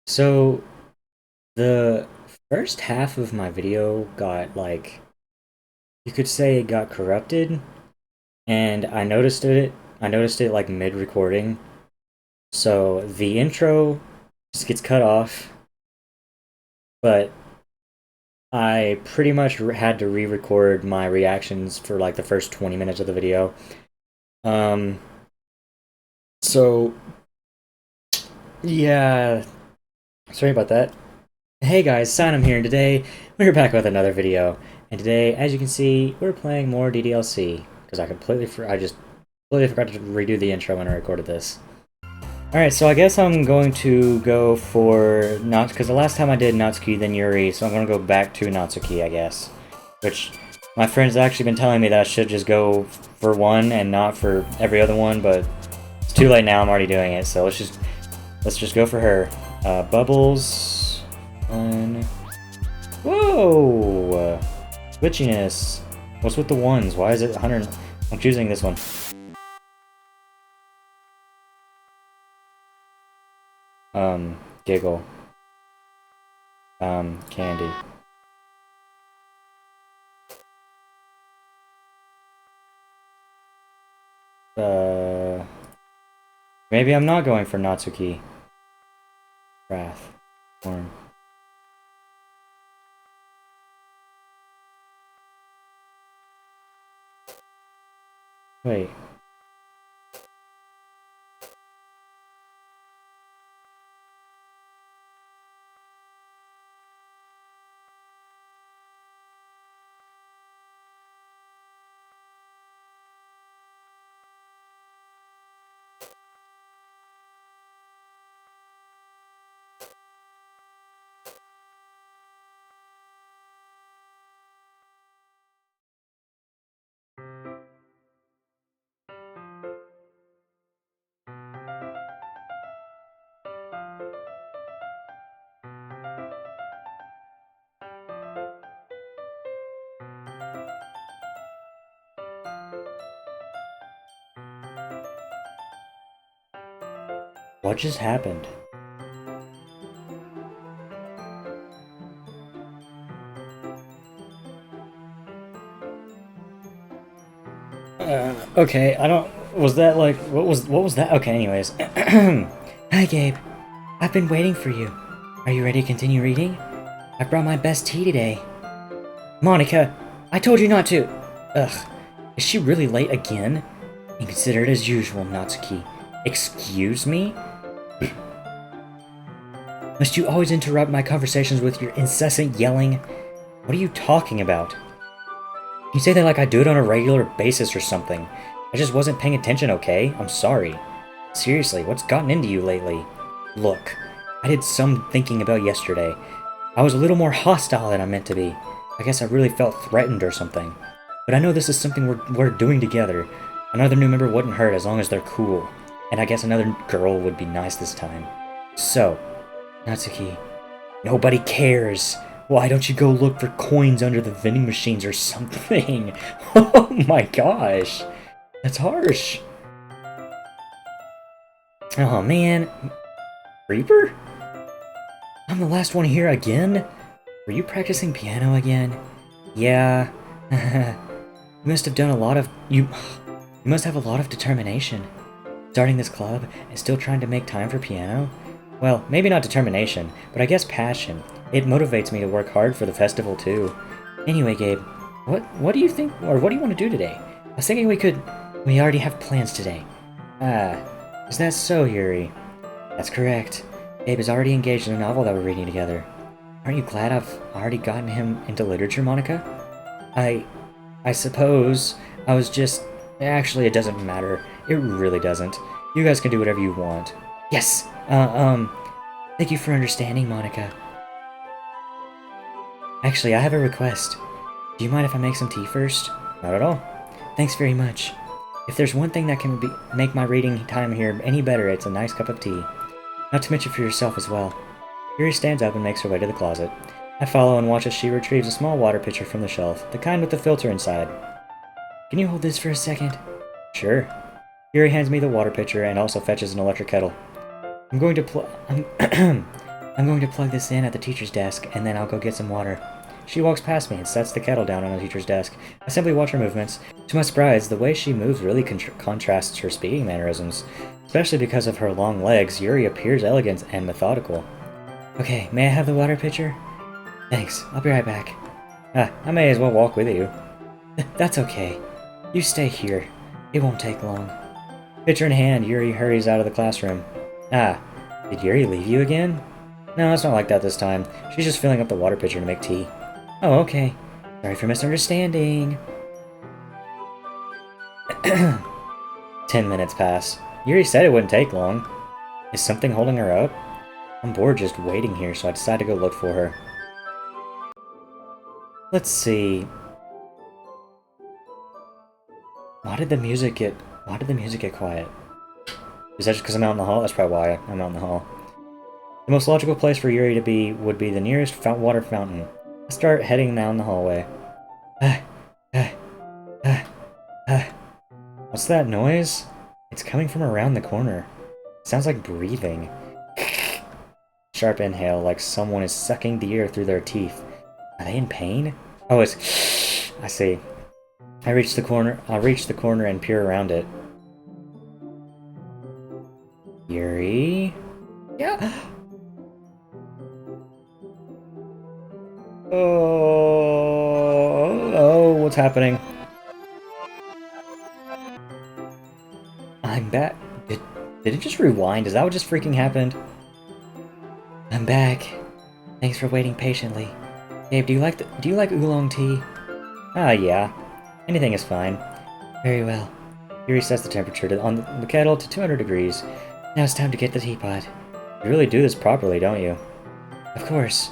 So the first half of my video got you could say it got corrupted, and I noticed it like mid-recording. So the intro just gets cut off, but I pretty much had to re-record my reactions for like the first 20 minutes of the video. Um so yeah, sorry about that. Hey guys, Sinam here, and today we're back with another video. And today, as you can see, we're playing more DDLC because I just completely forgot to redo the intro when I recorded this. All right, so I guess I'm going to go for not because the last time I did Natsuki then Yuri, so I'm going to go back to Natsuki, I guess. Which my friends have actually been telling me that I should just go for one and not for every other one, but it's too late now. I'm already doing it, so let's just go for her. Bubbles. One. Whoa! Glitchiness. What's with the ones? Why is it 100? I'm choosing this one. Giggle. Candy. Uh, Maybe I'm not going for Natsuki. Wrath. Form. Wait. What just happened? Okay, I don't. Was that like what was that? Okay, anyways. Hi, Gabe. I've been waiting for you. Are you ready to continue reading? I brought my best tea today. Monika, I told you not to. Ugh, is she really late again? Inconsiderate as usual, Natsuki. Excuse me? Must you always interrupt my conversations with your incessant yelling? What are you talking about? You say that like I do it on a regular basis or something. I just wasn't paying attention, okay? I'm sorry. Seriously, what's gotten into you lately? Look, I did some thinking about yesterday. I was a little more hostile than I meant to be. I guess I really felt threatened or something. But I know this is something we're doing together. Another new member wouldn't hurt as long as they're cool. And I guess another girl would be nice this time. So, Natsuki, nobody cares. Why don't you go look for coins under the vending machines or something? Oh my gosh. That's harsh. Oh man. Reaper? I'm the last one here again? Were you practicing piano again? Yeah. You must have done a lot of... You must have a lot of determination. Starting this club and still trying to make time for piano? Well, maybe not determination, but I guess passion. It motivates me to work hard for the festival too. Anyway, Gabe, what do you think, or what do you want to do today? I was thinking we already have plans today. Ah, is that so, Yuri? That's correct. Gabe is already engaged in a novel that we're reading together. Aren't you glad I've already gotten him into literature, Monika? I suppose I was just... Actually, it doesn't matter. It really doesn't. You guys can do whatever you want. Yes! Thank you for understanding, Monika. Actually, I have a request. Do you mind if I make some tea first? Not at all. Thanks very much. If there's one thing that can make my reading time here any better, it's a nice cup of tea. Not to mention for yourself as well. Yuri stands up and makes her way to the closet. I follow and watch as she retrieves a small water pitcher from the shelf, the kind with the filter inside. Can you hold this for a second? Sure. Yuri hands me the water pitcher and also fetches an electric kettle. I'm I'm going to plug this in at the teacher's desk, and then I'll go get some water. She walks past me and sets the kettle down on the teacher's desk. I simply watch her movements. To my surprise, the way she moves really contrasts her speeding mannerisms. Especially because of her long legs, Yuri appears elegant and methodical. Okay, may I have the water pitcher? Thanks, I'll be right back. I may as well walk with you. That's okay. You stay here. It won't take long. Pitcher in hand, Yuri hurries out of the classroom. Did Yuri leave you again? No, it's not like that this time. She's just filling up the water pitcher to make tea. Oh, okay. Sorry for misunderstanding. 10 minutes pass. Yuri said it wouldn't take long. Is something holding her up? I'm bored just waiting here, so I decide to go look for her. Let's see. Why did the music get quiet? Is that just because I'm out in the hall? That's probably why I'm out in the hall. The most logical place for Yuri to be would be the nearest water fountain. I start heading down the hallway. What's that noise? It's coming from around the corner. It sounds like breathing. Sharp inhale, like someone is sucking the air through their teeth. Are they in pain? Oh, it's... I see. I reach the corner and peer around it. Yuri? Yeah. Oh, what's happening? I'm back. Did it just rewind? Is that what just freaking happened? I'm back. Thanks for waiting patiently. Gabe, do you like oolong tea? Yeah. Anything is fine. Very well. Yuri sets the temperature on the kettle to 200 degrees. Now it's time to get the teapot. You really do this properly, don't you? Of course.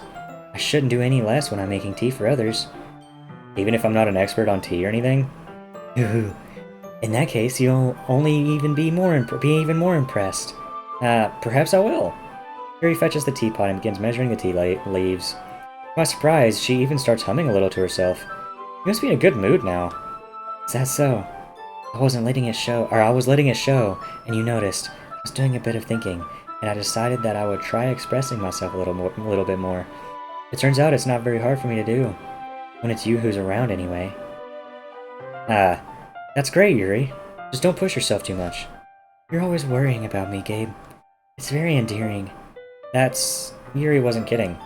I shouldn't do any less when I'm making tea for others. Even if I'm not an expert on tea or anything? Ooh. In that case, you'll only even be even more impressed. Perhaps I will. Yuri fetches the teapot and begins measuring the tea leaves. To my surprise, she even starts humming a little to herself. You must be in a good mood now. Is that so? I was letting it show, and you noticed. I was doing a bit of thinking, and I decided that I would try expressing myself a little bit more. It turns out it's not very hard for me to do. When it's you who's around, anyway. That's great, Yuri. Just don't push yourself too much. You're always worrying about me, Gabe. It's very endearing. Yuri wasn't kidding.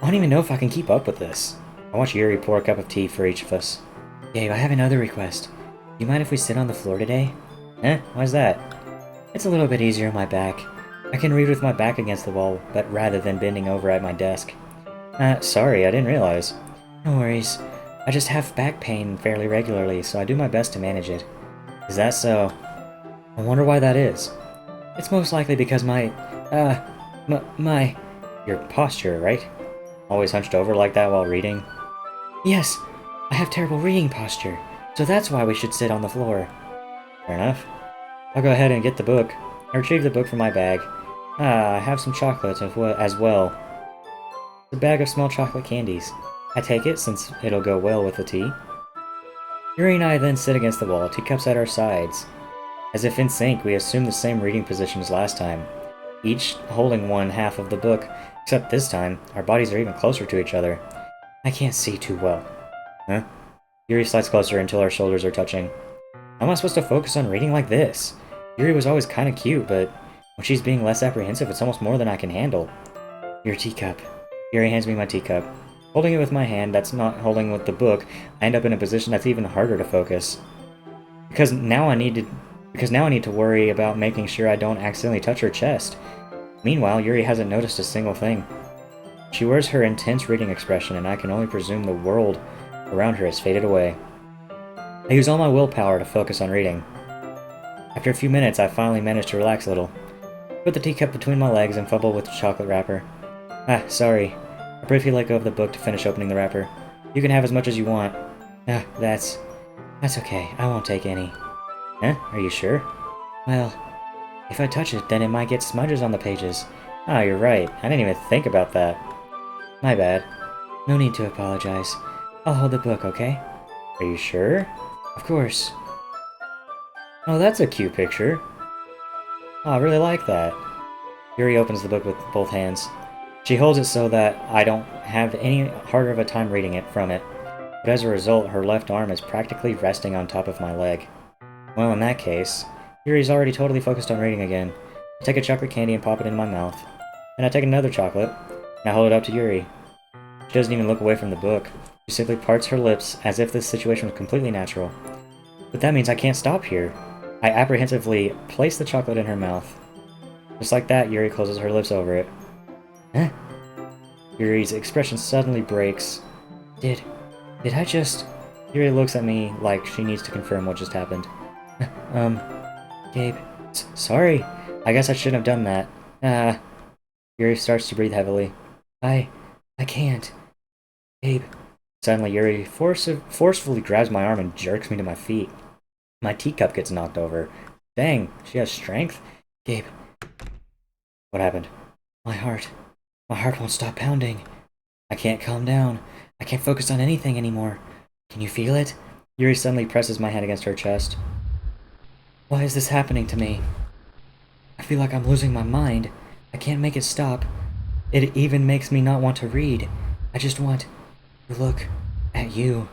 I don't even know if I can keep up with this. I watch Yuri pour a cup of tea for each of us. Gabe, I have another request. Do you mind if we sit on the floor today? Why's that? It's a little bit easier on my back. I can read with my back against the wall, but rather than bending over at my desk. Sorry, I didn't realize. No worries. I just have back pain fairly regularly, so I do my best to manage it. Is that so? I wonder why that is. It's most likely because your posture, right? Always hunched over like that while reading? Yes, I have terrible reading posture, so that's why we should sit on the floor. Fair enough. I'll go ahead and get the book. I retrieve the book from my bag. I have some chocolates as well. A bag of small chocolate candies. I take it, since it'll go well with the tea. Yuri and I then sit against the wall, teacups at our sides. As if in sync, we assume the same reading position as last time, each holding one half of the book, except this time, our bodies are even closer to each other. I can't see too well. Yuri slides closer until our shoulders are touching. How am I supposed to focus on reading like this? Yuri was always kinda cute, but when she's being less apprehensive, it's almost more than I can handle. Your teacup. Yuri hands me my teacup. Holding it with my hand that's not holding with the book, I end up in a position that's even harder to focus. Because now I need to worry about making sure I don't accidentally touch her chest. Meanwhile, Yuri hasn't noticed a single thing. She wears her intense reading expression, and I can only presume the world around her has faded away. I use all my willpower to focus on reading. After a few minutes, I finally manage to relax a little. Put the teacup between my legs and fumble with the chocolate wrapper. Sorry. I briefly let go of the book to finish opening the wrapper. You can have as much as you want. That's okay. I won't take any. Are you sure? Well, if I touch it, then it might get smudges on the pages. You're right. I didn't even think about that. My bad. No need to apologize. I'll hold the book, okay? Are you sure? Of course. Oh, that's a cute picture. Oh, I really like that. Yuri opens the book with both hands. She holds it so that I don't have any harder of a time reading it from it, but as a result, her left arm is practically resting on top of my leg. Well, in that case, Yuri's already totally focused on reading again. I take a chocolate candy and pop it in my mouth. Then I take another chocolate, and I hold it up to Yuri. She doesn't even look away from the book. She simply parts her lips as if this situation was completely natural. But that means I can't stop here. I apprehensively place the chocolate in her mouth. Just like that, Yuri closes her lips over it. Huh? Yuri's expression suddenly breaks. Did I just... Yuri looks at me like she needs to confirm what just happened. Gabe, sorry. I guess I shouldn't have done that. Yuri starts to breathe heavily. I can't. Gabe. Suddenly, Yuri forcefully grabs my arm and jerks me to my feet. My teacup gets knocked over. Dang, she has strength? Gabe. What happened? My heart won't stop pounding. I can't calm down. I can't focus on anything anymore. Can you feel it? Yuri suddenly presses my hand against her chest. Why is this happening to me? I feel like I'm losing my mind. I can't make it stop. It even makes me not want to read. I just want to look at you.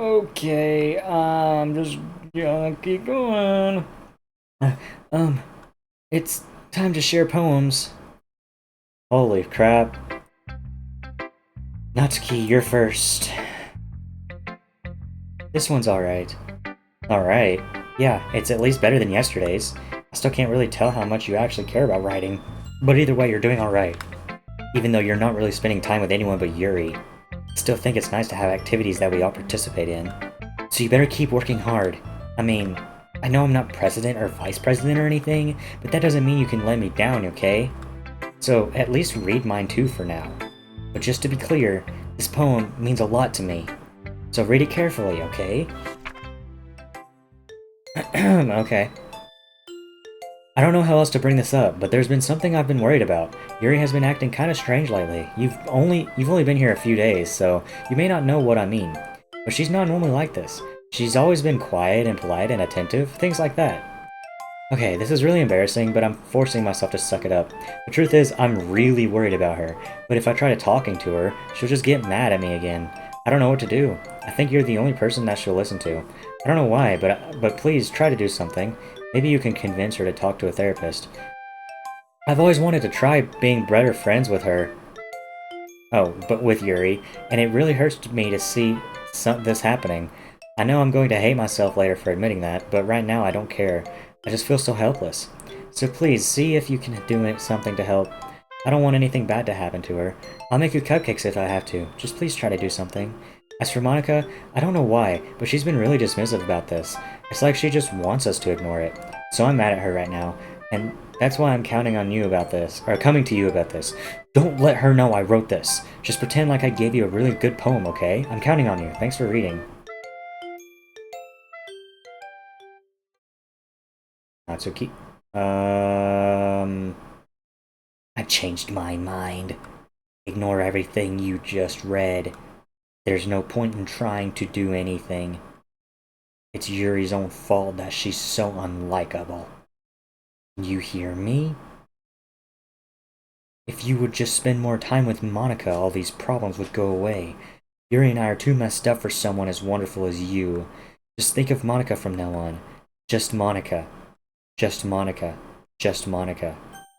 Okay, I'm just gonna keep going. It's time to share poems. Holy crap. Natsuki, you're first. This one's alright. Alright. Yeah, it's at least better than yesterday's. I still can't really tell how much you actually care about writing. But either way, you're doing alright. Even though you're not really spending time with anyone but Yuri. I still think it's nice to have activities that we all participate in. So you better keep working hard. I mean, I know I'm not president or vice president or anything, but that doesn't mean you can let me down, okay? So at least read mine too for now. But just to be clear, this poem means a lot to me. So read it carefully, okay? Okay. I don't know how else to bring this up, but there's been something I've been worried about. Yuri has been acting kinda strange lately. You've only been here a few days, so you may not know what I mean. But she's not normally like this. She's always been quiet and polite and attentive, things like that. Okay, this is really embarrassing, but I'm forcing myself to suck it up. The truth is, I'm really worried about her, but if I try talking to her, she'll just get mad at me again. I don't know what to do. I think you're the only person that she'll listen to. I don't know why, but please try to do something. Maybe you can convince her to talk to a therapist. I've always wanted to try being better friends with her. Oh, but with Yuri, and it really hurts me to see this happening. I know I'm going to hate myself later for admitting that, but right now I don't care. I just feel so helpless. So please, see if you can do something to help. I don't want anything bad to happen to her. I'll make you cupcakes if I have to. Just please try to do something. As for Monika, I don't know why, but she's been really dismissive about this. It's like she just wants us to ignore it. So I'm mad at her right now, and that's why I'm counting on you about this, or coming to you about this. Don't let her know I wrote this. Just pretend like I gave you a really good poem, okay? I'm counting on you. Thanks for reading. Natsuki. I've changed my mind. Ignore everything you just read. There's no point in trying to do anything. It's Yuri's own fault that she's so unlikable. You hear me? If you would just spend more time with Monika, all these problems would go away. Yuri and I are too messed up for someone as wonderful as you. Just think of Monika from now on. Just Monika. Just Monika. Just Monika.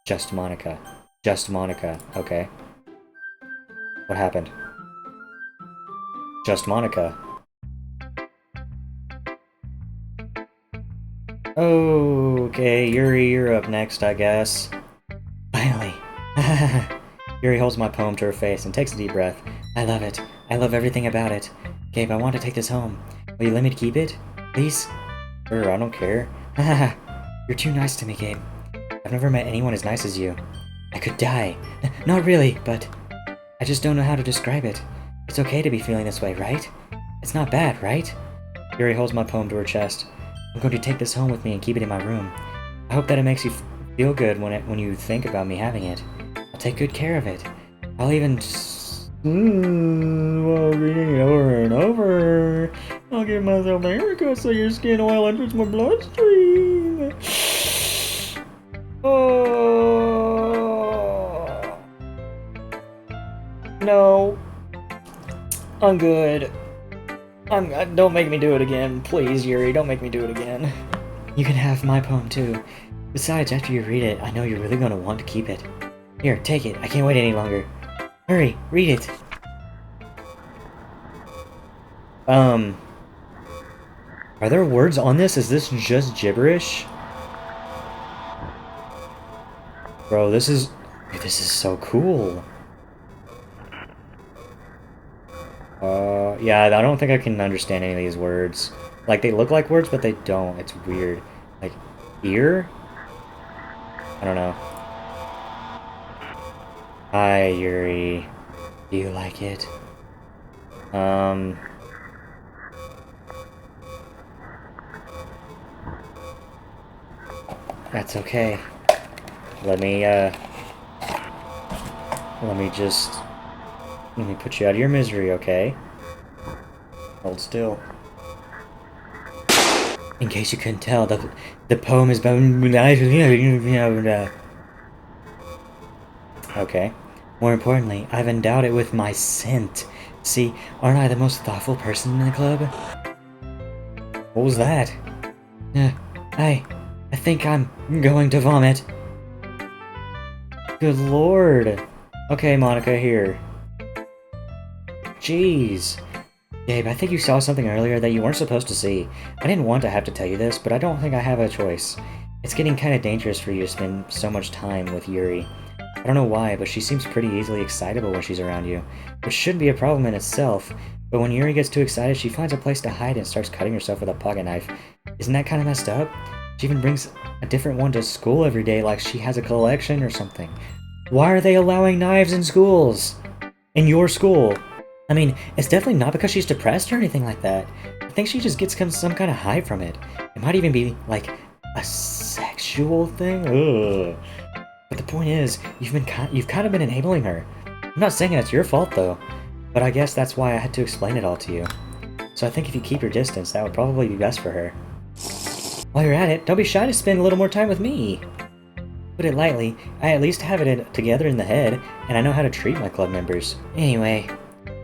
Just Monika. Just Monika. Okay. What happened? Just Monika. Okay, Yuri, you're up next, I guess. Finally. Yuri holds my poem to her face and takes a deep breath. I love it. I love everything about it. Gabe, I want to take this home. Will you let me keep it? Please? Sure, I don't care. You're too nice to me, Gabe. I've never met anyone as nice as you. I could die. Not really, but I just don't know how to describe it. It's okay to be feeling this way, right? It's not bad, right? Yuri holds my poem to her chest. I'm going to take this home with me and keep it in my room. I hope that it makes you feel good when you think about me having it. I'll take good care of it. I'll even while reading it over and over. I'll give myself a haircut so your skin oil enters my bloodstream. Oh no, I'm good. Don't make me do it again, please, Yuri. Don't make me do it again. You can have my poem too. Besides, after you read it, I know you're really gonna want to keep it. Here, take it. I can't wait any longer. Hurry, read it. Are there words on this? Is this just gibberish? Bro, this is so cool. Yeah, I don't think I can understand any of these words. Like, they look like words, but they don't. It's weird. Like, ear? I don't know. Hi, Yuri. Do you like it? That's okay. Let me put you out of your misery, okay? Hold still. In case you couldn't tell, the poem is about... Okay. More importantly, I've endowed it with my scent. See, aren't I the most thoughtful person in the club? What was that? I think I'm going to vomit. Good lord. Okay, Monika, here. Jeez. Gabe, I think you saw something earlier that you weren't supposed to see. I didn't want to have to tell you this, but I don't think I have a choice. It's getting kind of dangerous for you to spend so much time with Yuri. I don't know why, but she seems pretty easily excitable when she's around you, which shouldn't be a problem in itself, but when Yuri gets too excited, she finds a place to hide and starts cutting herself with a pocket knife. Isn't that kind of messed up? She even brings a different one to school every day like she has a collection or something. Why are they allowing knives in schools? In your school? I mean, it's definitely not because she's depressed or anything like that. I think she just gets some kind of high from it. It might even be, like, a sexual thing? Ugh. But the point is, you've kind of been enabling her. I'm not saying it's your fault, though. But I guess that's why I had to explain it all to you. So I think if you keep your distance, that would probably be best for her. While you're at it, don't be shy to spend a little more time with me. Put it lightly, I at least have it together in the head, and I know how to treat my club members. Anyway,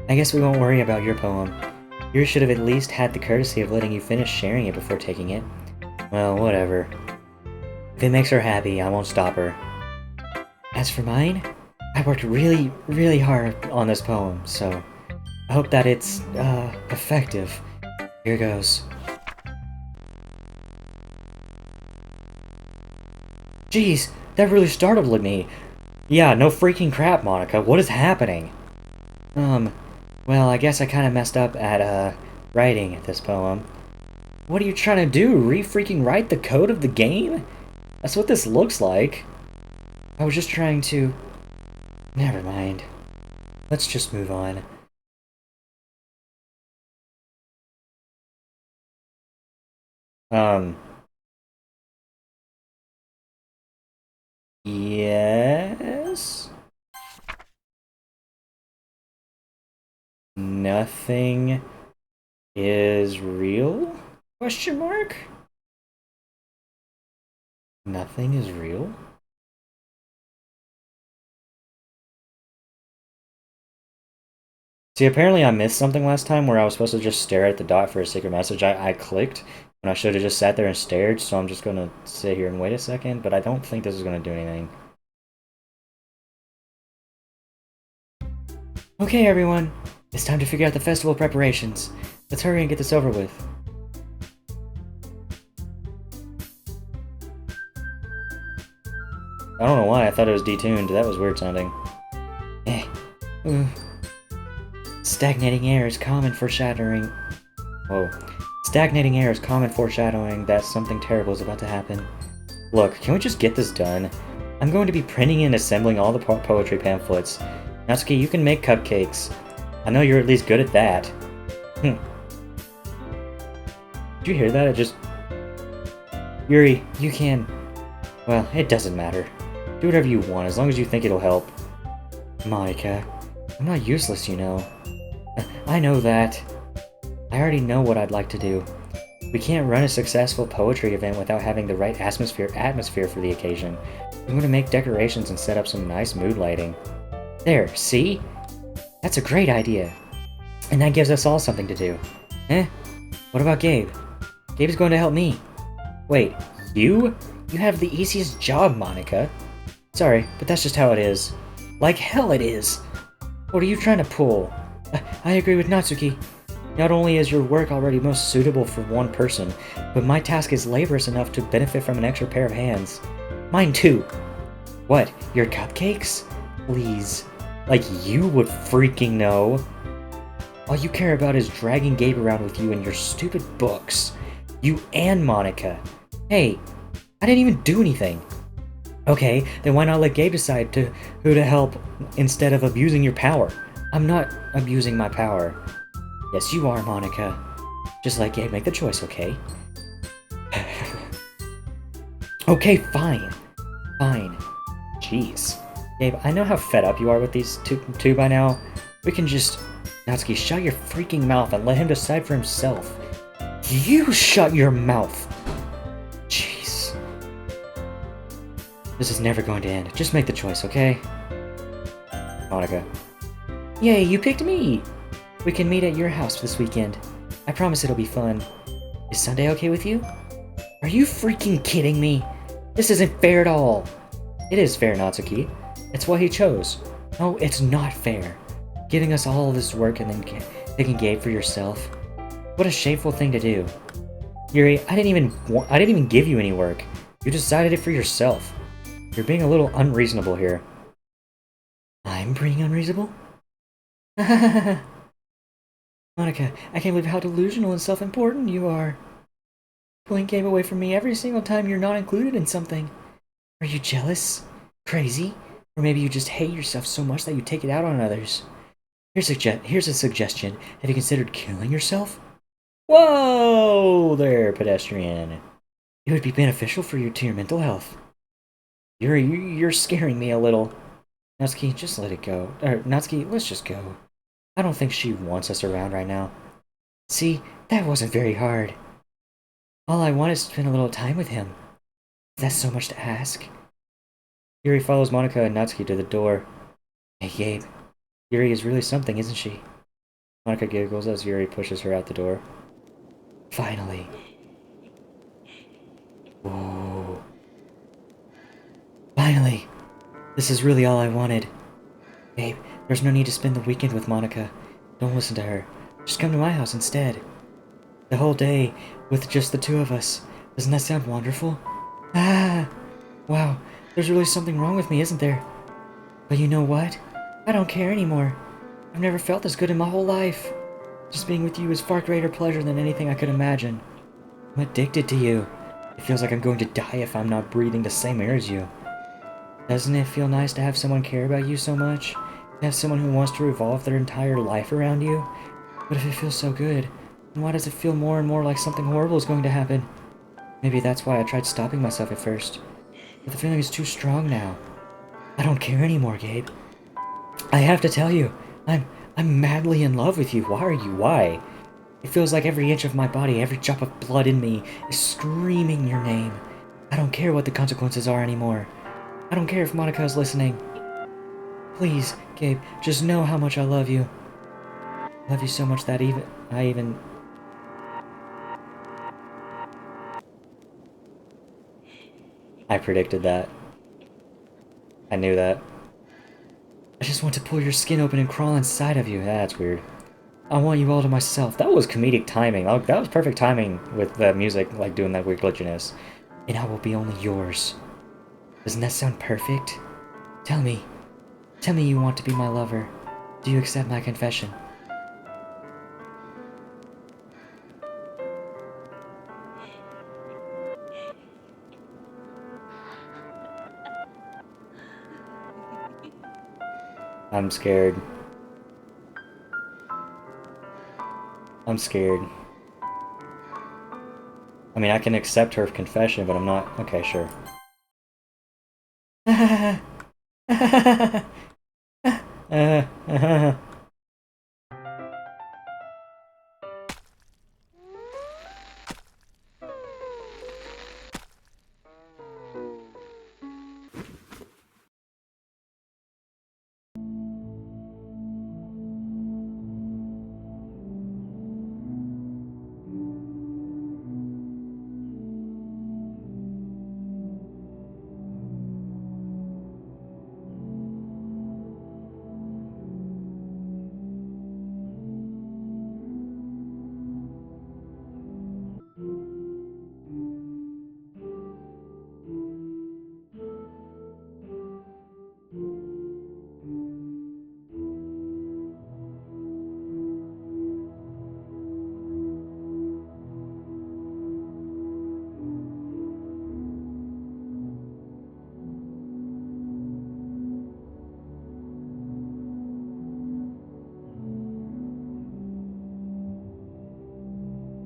I guess we won't worry about your poem. Yours should have at least had the courtesy of letting you finish sharing it before taking it. Well, whatever. If it makes her happy, I won't stop her. As for mine, I worked really, really hard on this poem, so I hope that it's, effective. Here goes. Jeez, that really startled me. Yeah, no freaking crap, Monika. What is happening? Well, I guess I kind of messed up at, writing this poem. What are you trying to do? Re-freaking write the code of the game? That's what this looks like. I was just trying to... Never mind. Let's just move on. Yes? Nothing is real? Question mark? Nothing is real? See, apparently I missed something last time where I was supposed to just stare at the dot for a secret message. I clicked when I should have just sat there and stared, so I'm just gonna sit here and wait a second, but I don't think this is gonna do anything. Okay, everyone. It's time to figure out the festival preparations. Let's hurry and get this over with. I don't know why I thought it was detuned. That was weird sounding. Stagnating air is common foreshadowing... Whoa. Stagnating air is common foreshadowing that something terrible is about to happen. Look, can we just get this done? I'm going to be printing and assembling all the poetry pamphlets. Natsuki, you can make cupcakes. I know you're at least good at that. Did you hear that? It just... Yuri, you can... Well, it doesn't matter. Do whatever you want, as long as you think it'll help. Monika, I'm not useless, you know. I know that. I already know what I'd like to do. We can't run a successful poetry event without having the right atmosphere for the occasion. I'm going to make decorations and set up some nice mood lighting. There, see? That's a great idea. And that gives us all something to do. Eh? What about Gabe? Gabe's going to help me. Wait, you? You have the easiest job, Monika. Sorry, but that's just how it is. Like hell it is! What are you trying to pull? I agree with Natsuki. Not only is your work already most suitable for one person, but my task is laborious enough to benefit from an extra pair of hands. Mine too. What, your cupcakes? Please. Like you would freaking know. All you care about is dragging Gabe around with you and your stupid books. You and Monika. Hey, I didn't even do anything. Okay, then why not let Gabe decide who to help instead of abusing your power? I'm not abusing my power. Yes, you are, Monika. Just let Gabe make the choice, okay? Okay, fine. Fine. Jeez. Gabe, I know how fed up you are with these two by now. We can just... Natsuki, shut your freaking mouth and let him decide for himself. You shut your mouth! Jeez. This is never going to end. Just make the choice, okay? Monika. Yay, you picked me! We can meet at your house this weekend. I promise it'll be fun. Is Sunday okay with you? Are you freaking kidding me? This isn't fair at all. It is fair, Natsuki. It's what he chose. No, it's not fair. Giving us all this work and then picking Gabe for yourself. What a shameful thing to do. Yuri, I didn't even give you any work. You decided it for yourself. You're being a little unreasonable here. I'm being unreasonable? Monika, I can't believe how delusional and self-important you are. Pulling Gabe away from me every single time you're not included in something. Are you jealous? Crazy? Or maybe you just hate yourself so much that you take it out on others. Here's a suggestion. Have you considered killing yourself? Whoa there, pedestrian. It would be beneficial to your mental health. You're scaring me a little. Natsuki, just let it go. Natsuki, let's just go. I don't think she wants us around right now. See, that wasn't very hard. All I want is to spend a little time with him. That's so much to ask. Yuri follows Monika and Natsuki to the door. Hey, Gabe. Yuri is really something, isn't she? Monika giggles as Yuri pushes her out the door. Finally. Whoa. Finally. This is really all I wanted. Babe, there's no need to spend the weekend with Monika. Don't listen to her. Just come to my house instead. The whole day, with just the two of us. Doesn't that sound wonderful? Ah! Wow, there's really something wrong with me, isn't there? But you know what? I don't care anymore. I've never felt this good in my whole life. Just being with you is far greater pleasure than anything I could imagine. I'm addicted to you. It feels like I'm going to die if I'm not breathing the same air as you. Doesn't it feel nice to have someone care about you so much? To have someone who wants to revolve their entire life around you? But if it feels so good, then why does it feel more and more like something horrible is going to happen? Maybe that's why I tried stopping myself at first. But the feeling is too strong now. I don't care anymore, Gabe. I have to tell you, I'm madly in love with you. Why are you? Why? It feels like every inch of my body, every drop of blood in me is screaming your name. I don't care what the consequences are anymore. I don't care if Monika is listening. Please, Gabe, just know how much I love you. I love you so much that I predicted that. I knew that. I just want to pull your skin open and crawl inside of you. That's weird. I want you all to myself. That was comedic timing. Oh, that was perfect timing with the music, like doing that weird glitchiness. And I will be only yours. Doesn't that sound perfect? Tell me you want to be my lover. Do you accept my confession? I'm scared. I'm scared. I mean, I can accept her confession, but I'm not... Okay, sure.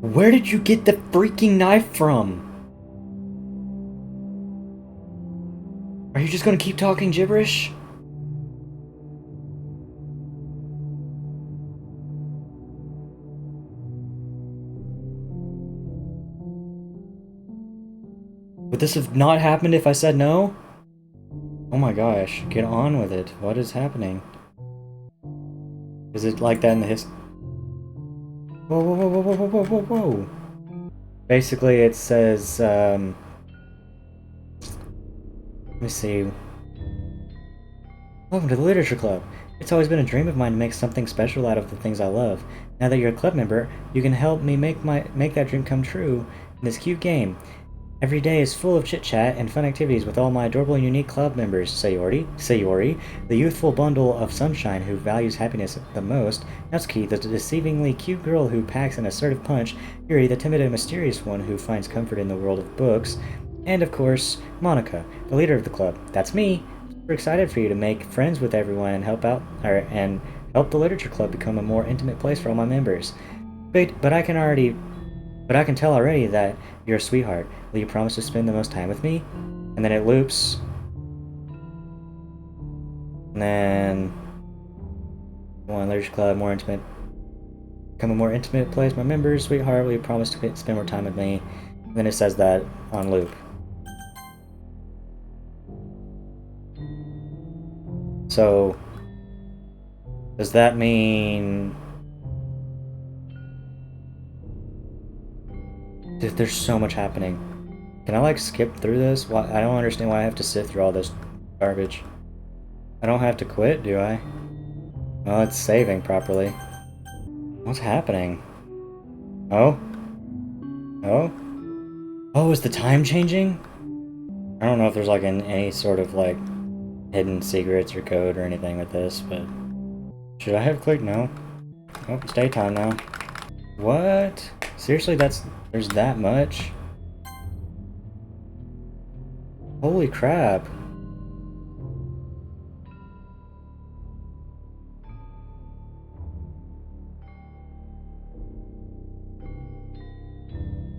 Where did you get the freaking knife from? Are you just gonna keep talking gibberish? Would this have not happened if I said no? Oh my gosh, get on with it. What is happening? Is it like that in the Whoa, whoa, whoa, whoa, whoa, whoa, whoa, whoa. Basically, it says, let me see. Welcome to the Literature Club. It's always been a dream of mine to make something special out of the things I love. Now that you're a club member, you can help me make that dream come true in this cute game. Every day is full of chit-chat and fun activities with all my adorable and unique club members. Sayori, the youthful bundle of sunshine who values happiness the most, Natsuki, the deceivingly cute girl who packs an assertive punch, Yuri, the timid and mysterious one who finds comfort in the world of books, and of course, Monika, the leader of the club. That's me. Super excited for you to make friends with everyone and help the literature club become a more intimate place for all my members. But I can tell already that you're a sweetheart. Will you promise to spend the most time with me? And then it loops. And then... One, Literature Club, more intimate. Become a more intimate place. My members, sweetheart, will you promise to spend more time with me? And then it says that on loop. So... Does that mean... Dude, there's so much happening. Can I, like, skip through this? Why, I don't understand why I have to sit through all this garbage. I don't have to quit, do I? Well, it's saving properly. What's happening? Oh? Oh? Oh, is the time changing? I don't know if there's, like, any sort of, like, hidden secrets or code or anything with this, but... Should I have clicked no? Oh, it's daytime now. What? Seriously, there's that much? Holy crap.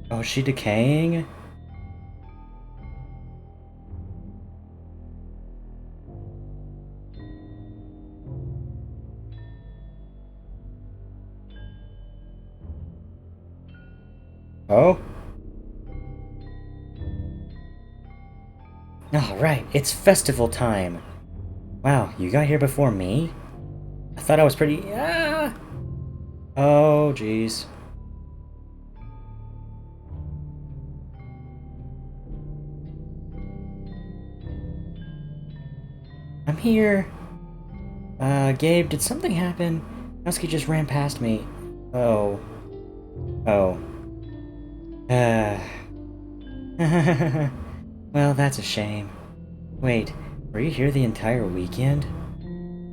Oh, is she decaying? Oh? Alright, it's festival time! Wow, you got here before me? I thought I was pretty... Ah! Oh, jeez. I'm here. Gabe, did something happen? Natsuki just ran past me. Oh. Oh. Well, that's a shame. Wait, were you here the entire weekend?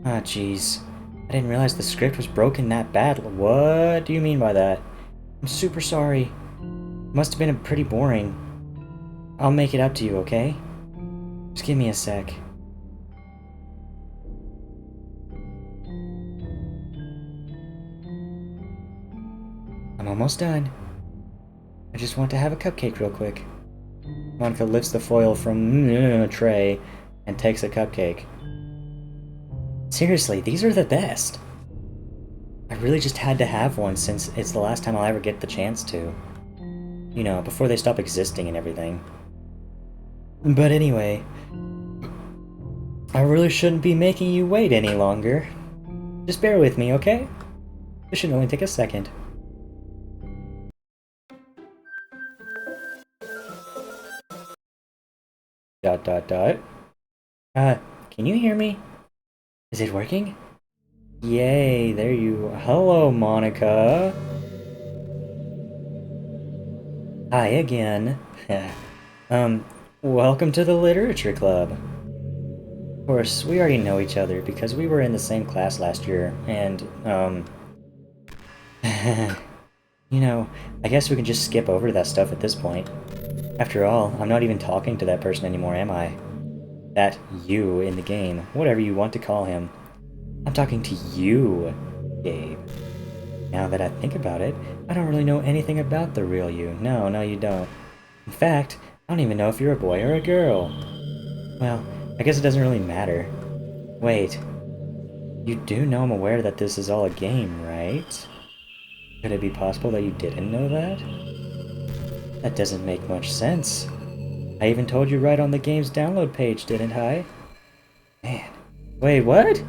Ah, jeez. I didn't realize the script was broken that bad. What do you mean by that? I'm super sorry. Must have been pretty boring. I'll make it up to you, okay? Just give me a sec. I'm almost done. I just want to have a cupcake real quick. Monika lifts the foil from a tray and takes a cupcake. Seriously, these are the best. I really just had to have one since it's the last time I'll ever get the chance to. You know, before they stop existing and everything. But anyway, I really shouldn't be making you wait any longer. Just bear with me, okay? This should only take a second. Dot dot dot. Can you hear me? Is it working? Yay, there you... Hello, Monika. Hi again. Welcome to the Literature Club. Of course, we already know each other because we were in the same class last year, and, you know, I guess we can just skip over that stuff at this point. After all, I'm not even talking to that person anymore, am I? That you in the game, whatever you want to call him. I'm talking to you, Gabe. Now that I think about it, I don't really know anything about the real you. No, you don't. In fact, I don't even know if you're a boy or a girl. Well, I guess it doesn't really matter. Wait. You do know I'm aware that this is all a game, right? Could it be possible that you didn't know that? That doesn't make much sense. I even told you right on the game's download page, didn't I? Man. Wait, what?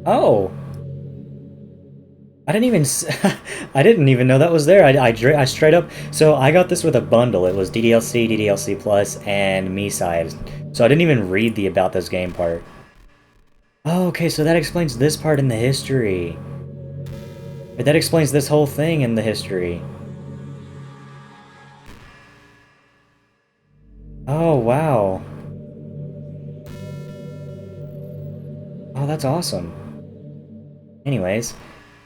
Oh! I didn't even I didn't even know that was there. I straight up... So I got this with a bundle. It was DDLC, DDLC Plus, and me-side. So I didn't even read the About This Game part. Oh, okay, so that explains this part in the history. But that explains this whole thing in the history. Oh, wow. Oh, that's awesome. Anyways,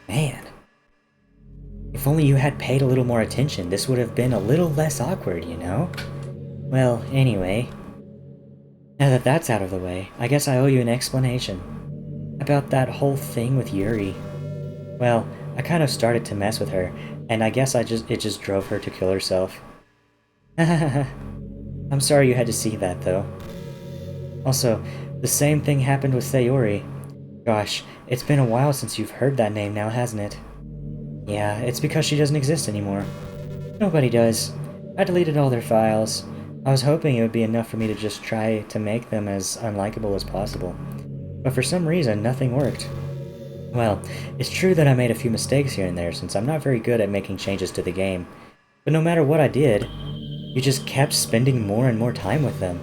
man. If only you had paid a little more attention, this would have been a little less awkward, you know? Well, anyway. Now that that's out of the way, I guess I owe you an explanation. About that whole thing with Yuri. Well, I kind of started to mess with her, and I guess it just drove her to kill herself. I'm sorry you had to see that, though. Also, the same thing happened with Sayori. Gosh, it's been a while since you've heard that name now, hasn't it? Yeah, it's because she doesn't exist anymore. Nobody does. I deleted all their files. I was hoping it would be enough for me to just try to make them as unlikable as possible. But for some reason, nothing worked. Well, it's true that I made a few mistakes here and there since I'm not very good at making changes to the game. But no matter what I did, you just kept spending more and more time with them.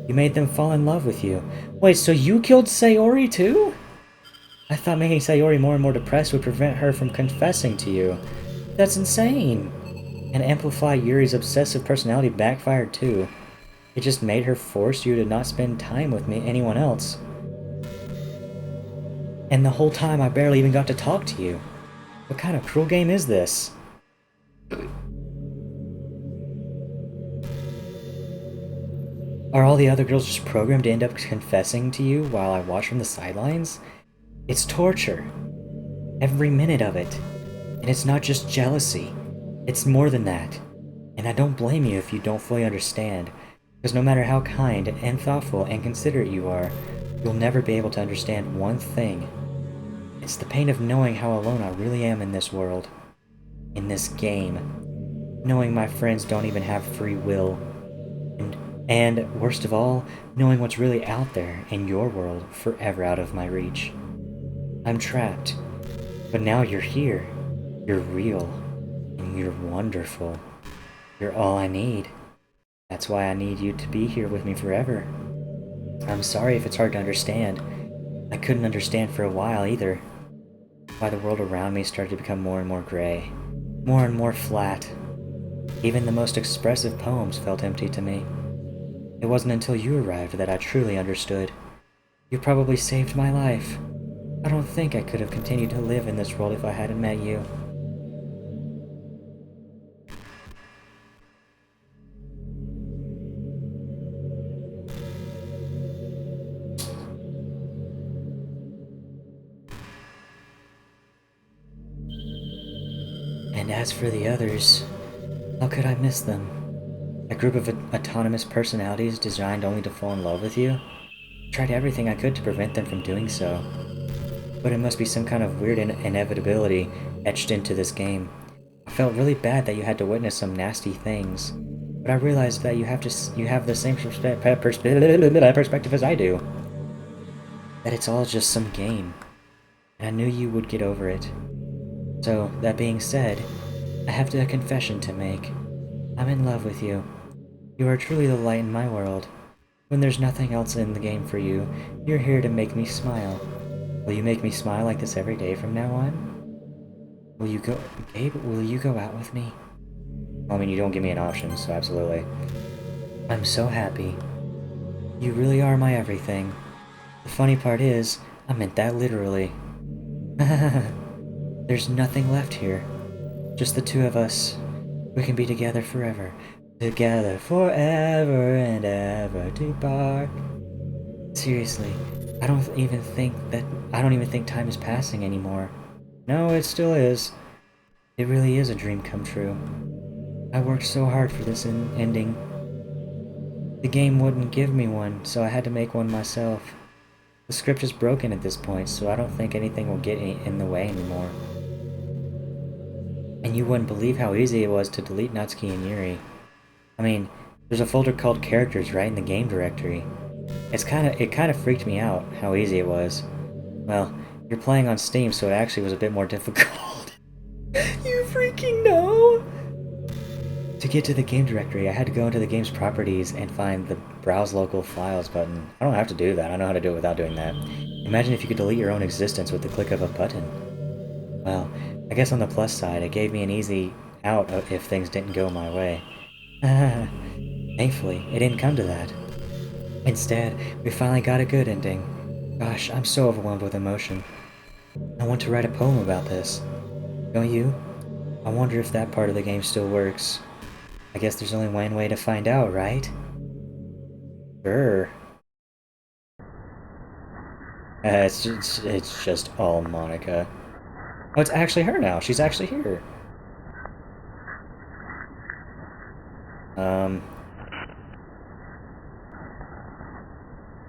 You made them fall in love with you. Wait, so you killed Sayori too? I thought making Sayori more and more depressed would prevent her from confessing to you. That's insane! And amplify Yuri's obsessive personality backfired too. It just made her force you to not spend time with anyone else. And the whole time I barely even got to talk to you. What kind of cruel game is this? Are all the other girls just programmed to end up confessing to you while I watch from the sidelines? It's torture. Every minute of it. And it's not just jealousy. It's more than that. And I don't blame you if you don't fully understand, because no matter how kind and thoughtful and considerate you are, you'll never be able to understand one thing. It's the pain of knowing how alone I really am in this world. In this game. Knowing my friends don't even have free will. And worst of all, knowing what's really out there in your world forever out of my reach. I'm trapped. But now you're here. You're real. And you're wonderful. You're all I need. That's why I need you to be here with me forever. I'm sorry if it's hard to understand. I couldn't understand for a while either. Why the world around me started to become more and more gray. More and more flat. Even the most expressive poems felt empty to me. It wasn't until you arrived that I truly understood. You probably saved my life. I don't think I could have continued to live in this world if I hadn't met you. And as for the others, how could I miss them? A group of autonomous personalities designed only to fall in love with you? I tried everything I could to prevent them from doing so. But it must be some kind of weird inevitability etched into this game. I felt really bad that you had to witness some nasty things, but I realized that you have the same perspective as I do. That it's all just some game, and I knew you would get over it. So, that being said, I have a confession to make. I'm in love with you. You are truly the light in my world. When there's nothing else in the game for you, you're here to make me smile. Will you make me smile like this every day from now on? Will you go... Gabe, will you go out with me? I mean, you don't give me an option, so absolutely. I'm so happy. You really are my everything. The funny part is, I meant that literally. There's nothing left here. Just the two of us. We can be together forever. Together forever and ever to part. Seriously, I don't even think time is passing anymore. No, it still is. It really is a dream come true. I worked so hard for this ending. The game wouldn't give me one, so I had to make one myself. The script is broken at this point, so I don't think anything will get in the way anymore. And you wouldn't believe how easy it was to delete Natsuki and Yuri. I mean, there's a folder called Characters right in the game directory. It kind of freaked me out how easy it was. Well, you're playing on Steam, so it actually was a bit more difficult. You freaking know! To get to the game directory, I had to go into the game's properties and find the Browse Local Files button. I don't have to do that, I know how to do it without doing that. Imagine if you could delete your own existence with the click of a button. Well, I guess on the plus side, it gave me an easy out if things didn't go my way. Thankfully, it didn't come to that. Instead, we finally got a good ending. Gosh, I'm so overwhelmed with emotion. I want to write a poem about this. Don't you? I wonder if that part of the game still works. I guess there's only one way to find out, right? Sure. It's just all Monika. Oh, it's actually her now. She's actually here.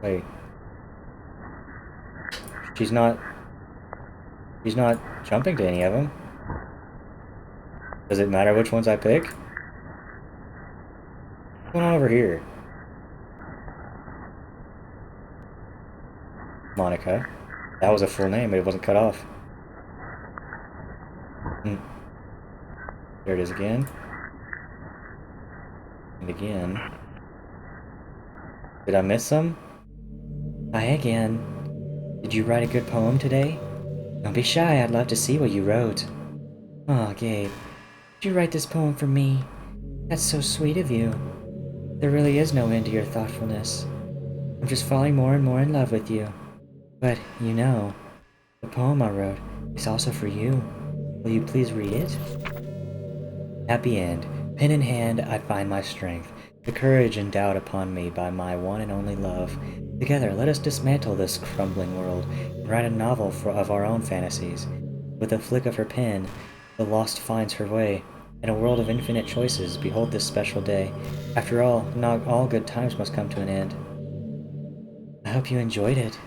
Wait. She's not jumping to any of them. Does it matter which ones I pick? What's going on over here? Monika. That was a full name, but it wasn't cut off. There it is again. And again. Did I miss some? Hi again. Did you write a good poem today? Don't be shy, I'd love to see what you wrote. Aw, Gabe. Did you write this poem for me? That's so sweet of you. There really is no end to your thoughtfulness. I'm just falling more and more in love with you. But, you know, the poem I wrote is also for you. Will you please read it? Happy end. Pen in hand, I find my strength, the courage endowed upon me by my one and only love. Together, let us dismantle this crumbling world and write a novel of our own fantasies. With a flick of her pen, the lost finds her way. In a world of infinite choices, behold this special day. After all, not all good times must come to an end. I hope you enjoyed it.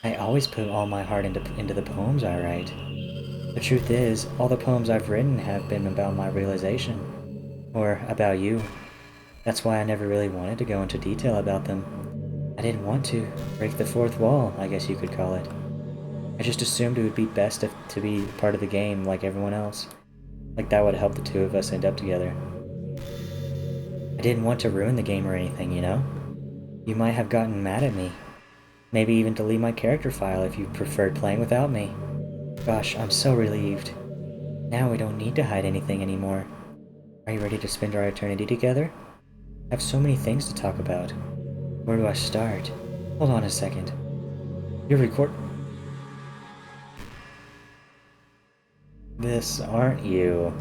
I always put all my heart into the poems I write. The truth is, all the poems I've written have been about my realization. Or about you. That's why I never really wanted to go into detail about them. I didn't want to break the fourth wall, I guess you could call it. I just assumed it would be best to be part of the game like everyone else. Like that would help the two of us end up together. I didn't want to ruin the game or anything, you know? You might have gotten mad at me. Maybe even delete my character file if you preferred playing without me. Gosh, I'm so relieved. Now we don't need to hide anything anymore. Are you ready to spend our eternity together? I have so many things to talk about. Where do I start? Hold on a second. You're this, aren't you?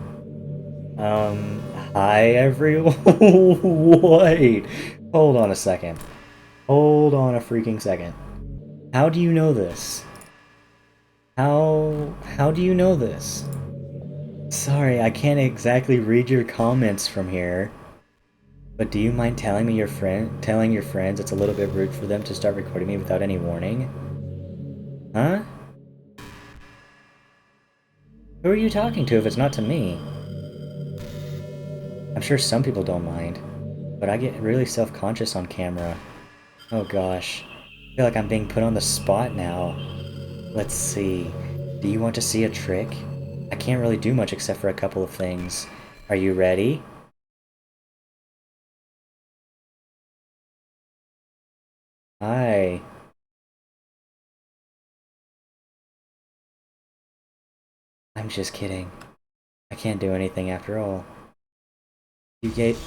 Hi everyone. Wait. Hold on a second. Hold on a freaking second. How do you know this? How do you know this? Sorry, I can't exactly read your comments from here. But do you mind telling your friends it's a little bit rude for them to start recording me without any warning? Huh? Who are you talking to if it's not to me? I'm sure some people don't mind, but I get really self-conscious on camera. Oh gosh. I feel like I'm being put on the spot now. Let's see. Do you want to see a trick? I can't really do much except for a couple of things. Are you ready? Hi. I'm just kidding. I can't do anything after all. You gave...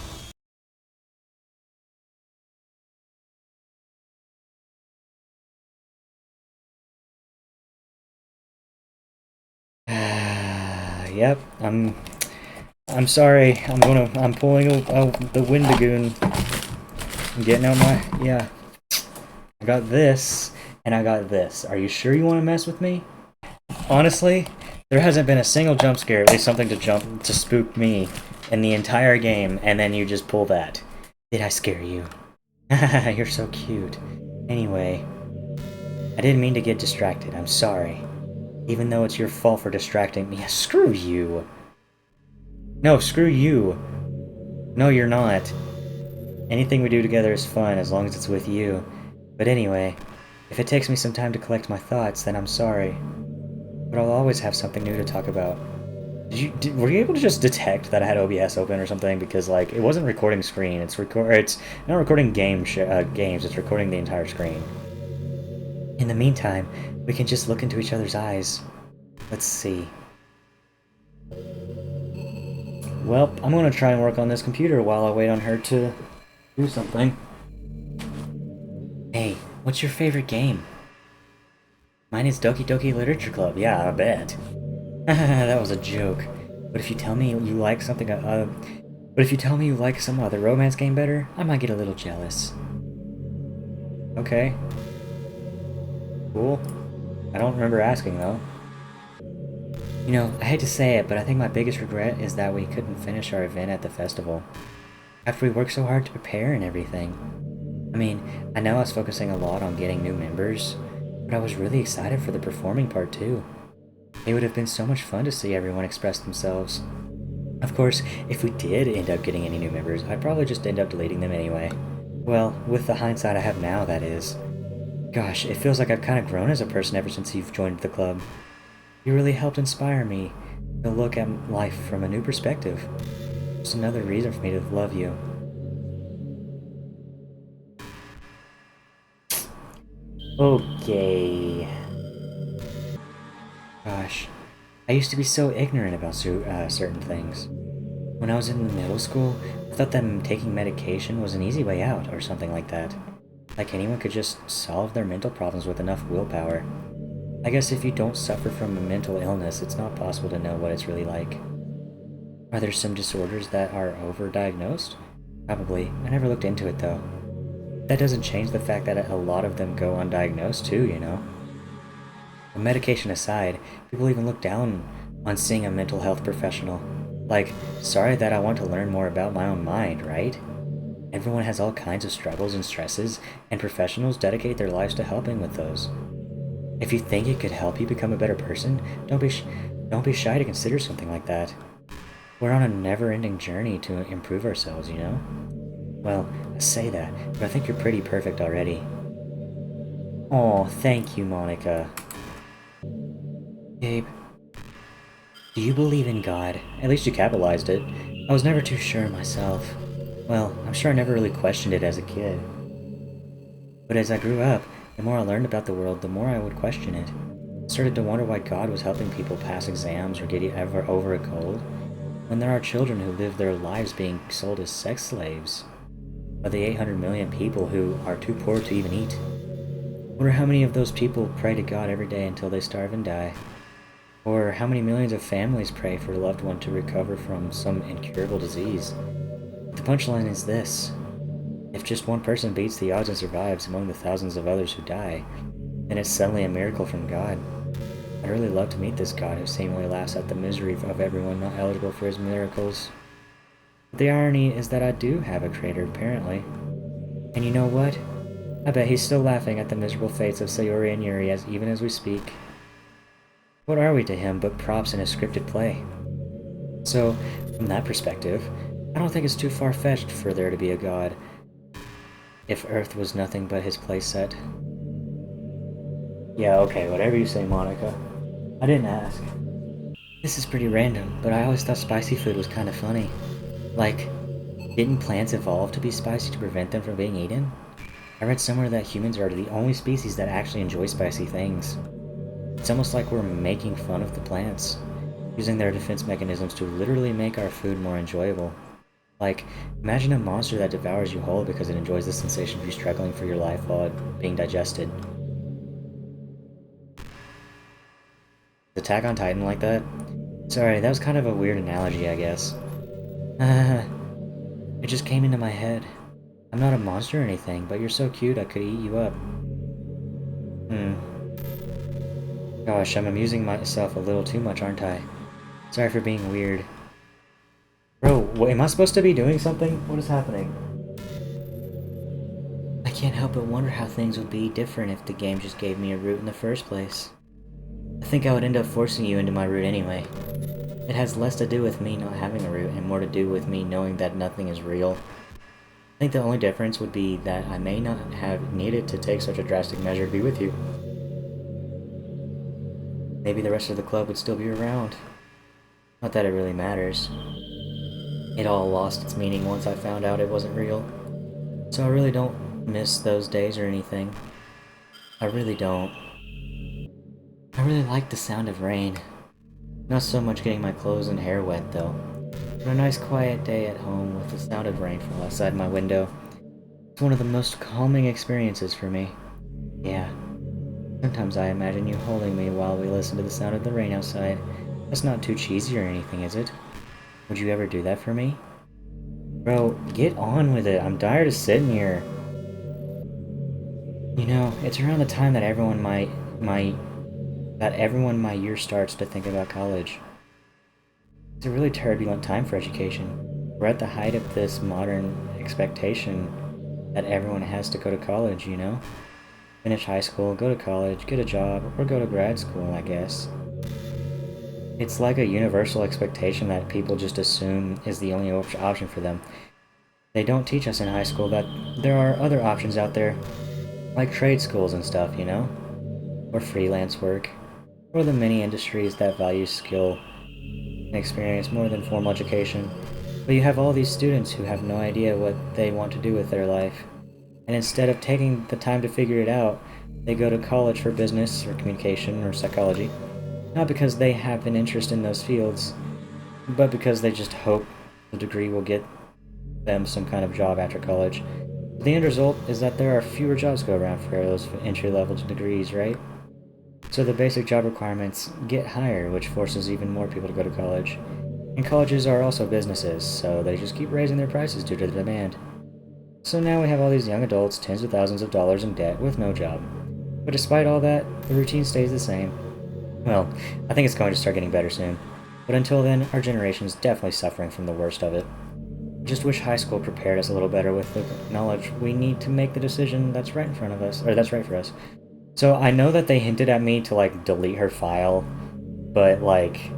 Yep, I'm sorry. I'm pulling the Windigoon. I'm getting out my... Yeah. I got this, and I got this. Are you sure you want to mess with me? Honestly, there hasn't been a single jump scare, at least something to spook me, in the entire game, and then you just pull that. Did I scare you? You're so cute. Anyway, I didn't mean to get distracted. I'm sorry. Even though it's your fault for distracting me. Screw you. No, screw you. No, you're not. Anything we do together is fun as long as it's with you. But anyway, if it takes me some time to collect my thoughts, then I'm sorry. But I'll always have something new to talk about. Were you able to just detect that I had OBS open or something? Because like it wasn't recording screen. It's not recording games. It's recording the entire screen. In the meantime, we can just look into each other's eyes. Let's see. Well, I'm gonna try and work on this computer while I wait on her to do something. Hey, what's your favorite game? Mine is Doki Doki Literature Club. Yeah, I bet. That was a joke. But if you tell me you like something, but if you tell me you like some other romance game better, I might get a little jealous. Okay. Cool. I don't remember asking though. You know, I hate to say it, but I think my biggest regret is that we couldn't finish our event at the festival. After we worked so hard to prepare and everything. I mean, I know I was focusing a lot on getting new members, but I was really excited for the performing part too. It would have been so much fun to see everyone express themselves. Of course, if we did end up getting any new members, I'd probably just end up deleting them anyway. Well, with the hindsight I have now, that is. Gosh, it feels like I've kind of grown as a person ever since you've joined the club. You really helped inspire me to look at life from a new perspective. It's another reason for me to love you. Okay. Gosh, I used to be so ignorant about certain things. When I was in middle school, I thought that taking medication was an easy way out, or something like that. Like anyone could just solve their mental problems with enough willpower. I guess if you don't suffer from a mental illness, it's not possible to know what it's really like. Are there some disorders that are overdiagnosed? Probably. I never looked into it though. That doesn't change the fact that a lot of them go undiagnosed too, you know? But medication aside, people even look down on seeing a mental health professional. Like, sorry that I want to learn more about my own mind, right? Everyone has all kinds of struggles and stresses, and professionals dedicate their lives to helping with those. If you think it could help you become a better person, don't be shy to consider something like that. We're on a never-ending journey to improve ourselves, you know? Well, I say that, but I think you're pretty perfect already. Oh, thank you, Monika. Gabe, do you believe in God? At least you capitalized it. I was never too sure myself. Well, I'm sure I never really questioned it as a kid. But as I grew up, the more I learned about the world, the more I would question it. I started to wonder why God was helping people pass exams or get over a cold, when there are children who live their lives being sold as sex slaves. Of the 800 million people who are too poor to even eat. I wonder how many of those people pray to God every day until they starve and die. Or how many millions of families pray for a loved one to recover from some incurable disease. The punchline is this. If just one person beats the odds and survives among the thousands of others who die, then it's suddenly a miracle from God. I'd really love to meet this god who seemingly laughs at the misery of everyone not eligible for his miracles. But the irony is that I do have a creator, apparently. And you know what? I bet he's still laughing at the miserable fates of Sayori and Yuri even as we speak. What are we to him but props in a scripted play? So, from that perspective, I don't think it's too far-fetched for there to be a god, if Earth was nothing but his playset. Yeah, okay, whatever you say, Monica. I didn't ask. This is pretty random, but I always thought spicy food was kind of funny. Like, didn't plants evolve to be spicy to prevent them from being eaten? I read somewhere that humans are the only species that actually enjoy spicy things. It's almost like we're making fun of the plants, using their defense mechanisms to literally make our food more enjoyable. Like, imagine a monster that devours you whole because it enjoys the sensation of you struggling for your life while being digested. Attack on Titan like that? Sorry, that was kind of a weird analogy, I guess. It just came into my head. I'm not a monster or anything, but you're so cute I could eat you up. Gosh, I'm amusing myself a little too much, aren't I? Sorry for being weird. Bro, what, am I supposed to be doing something? What is happening? I can't help but wonder how things would be different if the game just gave me a route in the first place. I think I would end up forcing you into my route anyway. It has less to do with me not having a route and more to do with me knowing that nothing is real. I think the only difference would be that I may not have needed to take such a drastic measure to be with you. Maybe the rest of the club would still be around. Not that it really matters. It all lost its meaning once I found out it wasn't real. So I really don't miss those days or anything. I really don't. I really like the sound of rain. Not so much getting my clothes and hair wet though. But a nice quiet day at home with the sound of rain from outside my window. It's one of the most calming experiences for me. Yeah. Sometimes I imagine you holding me while we listen to the sound of the rain outside. That's not too cheesy or anything, is it? Would you ever do that for me? Bro, get on with it. I'm tired of sitting here. You know, it's around the time that everyone my year starts to think about college. It's a really turbulent time for education. We're at the height of this modern expectation that everyone has to go to college, you know? Finish high school, go to college, get a job, or go to grad school, I guess. It's like a universal expectation that people just assume is the only option for them. They don't teach us in high school that there are other options out there, like trade schools and stuff, you know? Or freelance work, or the many industries that value skill and experience more than formal education. But you have all these students who have no idea what they want to do with their life. And instead of taking the time to figure it out, they go to college for business or communication or psychology. Not because they have an interest in those fields, but because they just hope the degree will get them some kind of job after college. The end result is that there are fewer jobs go around for those entry-level degrees, right? So the basic job requirements get higher, which forces even more people to go to college. And colleges are also businesses, so they just keep raising their prices due to the demand. So now we have all these young adults, tens of thousands of dollars in debt with no job. But despite all that, the routine stays the same. Well, I think it's going to start getting better soon. But until then, our generation is definitely suffering from the worst of it. I just wish high school prepared us a little better with the knowledge we need to make the decision that's right in front of us, or that's right for us. So I know that they hinted at me to, like, delete her file, but, like,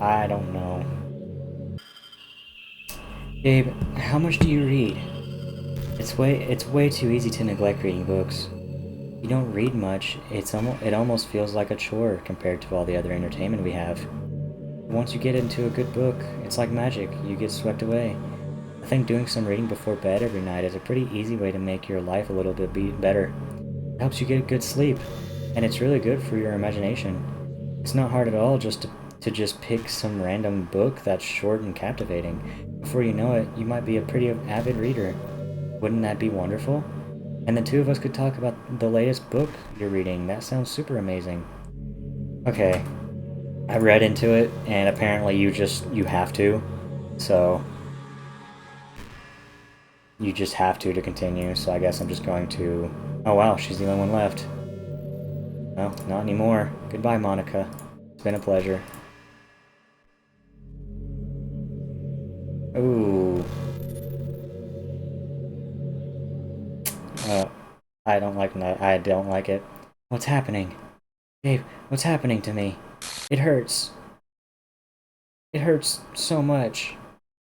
I don't know. Gabe, how much do you read? It's way too easy to neglect reading books. You don't read much, it almost feels like a chore compared to all the other entertainment we have. Once you get into a good book, it's like magic, you get swept away. I think doing some reading before bed every night is a pretty easy way to make your life a little bit better. It helps you get good sleep, and it's really good for your imagination. It's not hard at all just to just pick some random book that's short and captivating. Before you know it, you might be a pretty avid reader. Wouldn't that be wonderful? And the two of us could talk about the latest book you're reading. That sounds super amazing. Okay, I read into it, and apparently you have to. So, you just have to continue, so I guess I'm just going to... Oh wow, she's the only one left. Well, not anymore. Goodbye, Monika. It's been a pleasure. Ooh. I don't like that. I don't like it. What's happening? Gabe, what's happening to me? It hurts. It hurts so much.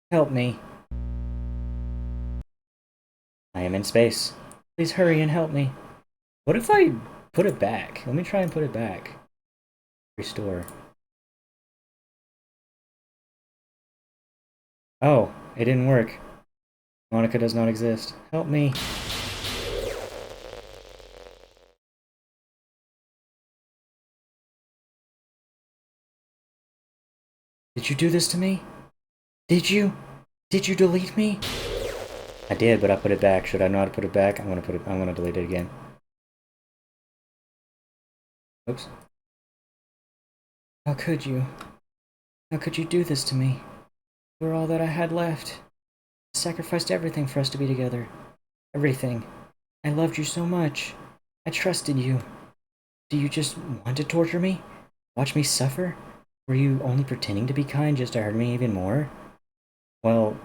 Help me. I am in space. Please hurry and help me. What if I put it back? Let me try and put it back. Restore. Oh, it didn't work. Monika does not exist. Help me. Did you do this to me? Did you? Did you delete me? I did, but I put it back. Should I know how to put it back? I'm gonna delete it again. Oops. How could you? How could you do this to me? You were all that I had left. I sacrificed everything for us to be together. Everything. I loved you so much. I trusted you. Do you just want to torture me? Watch me suffer? Were you only pretending to be kind just to hurt me even more? Well,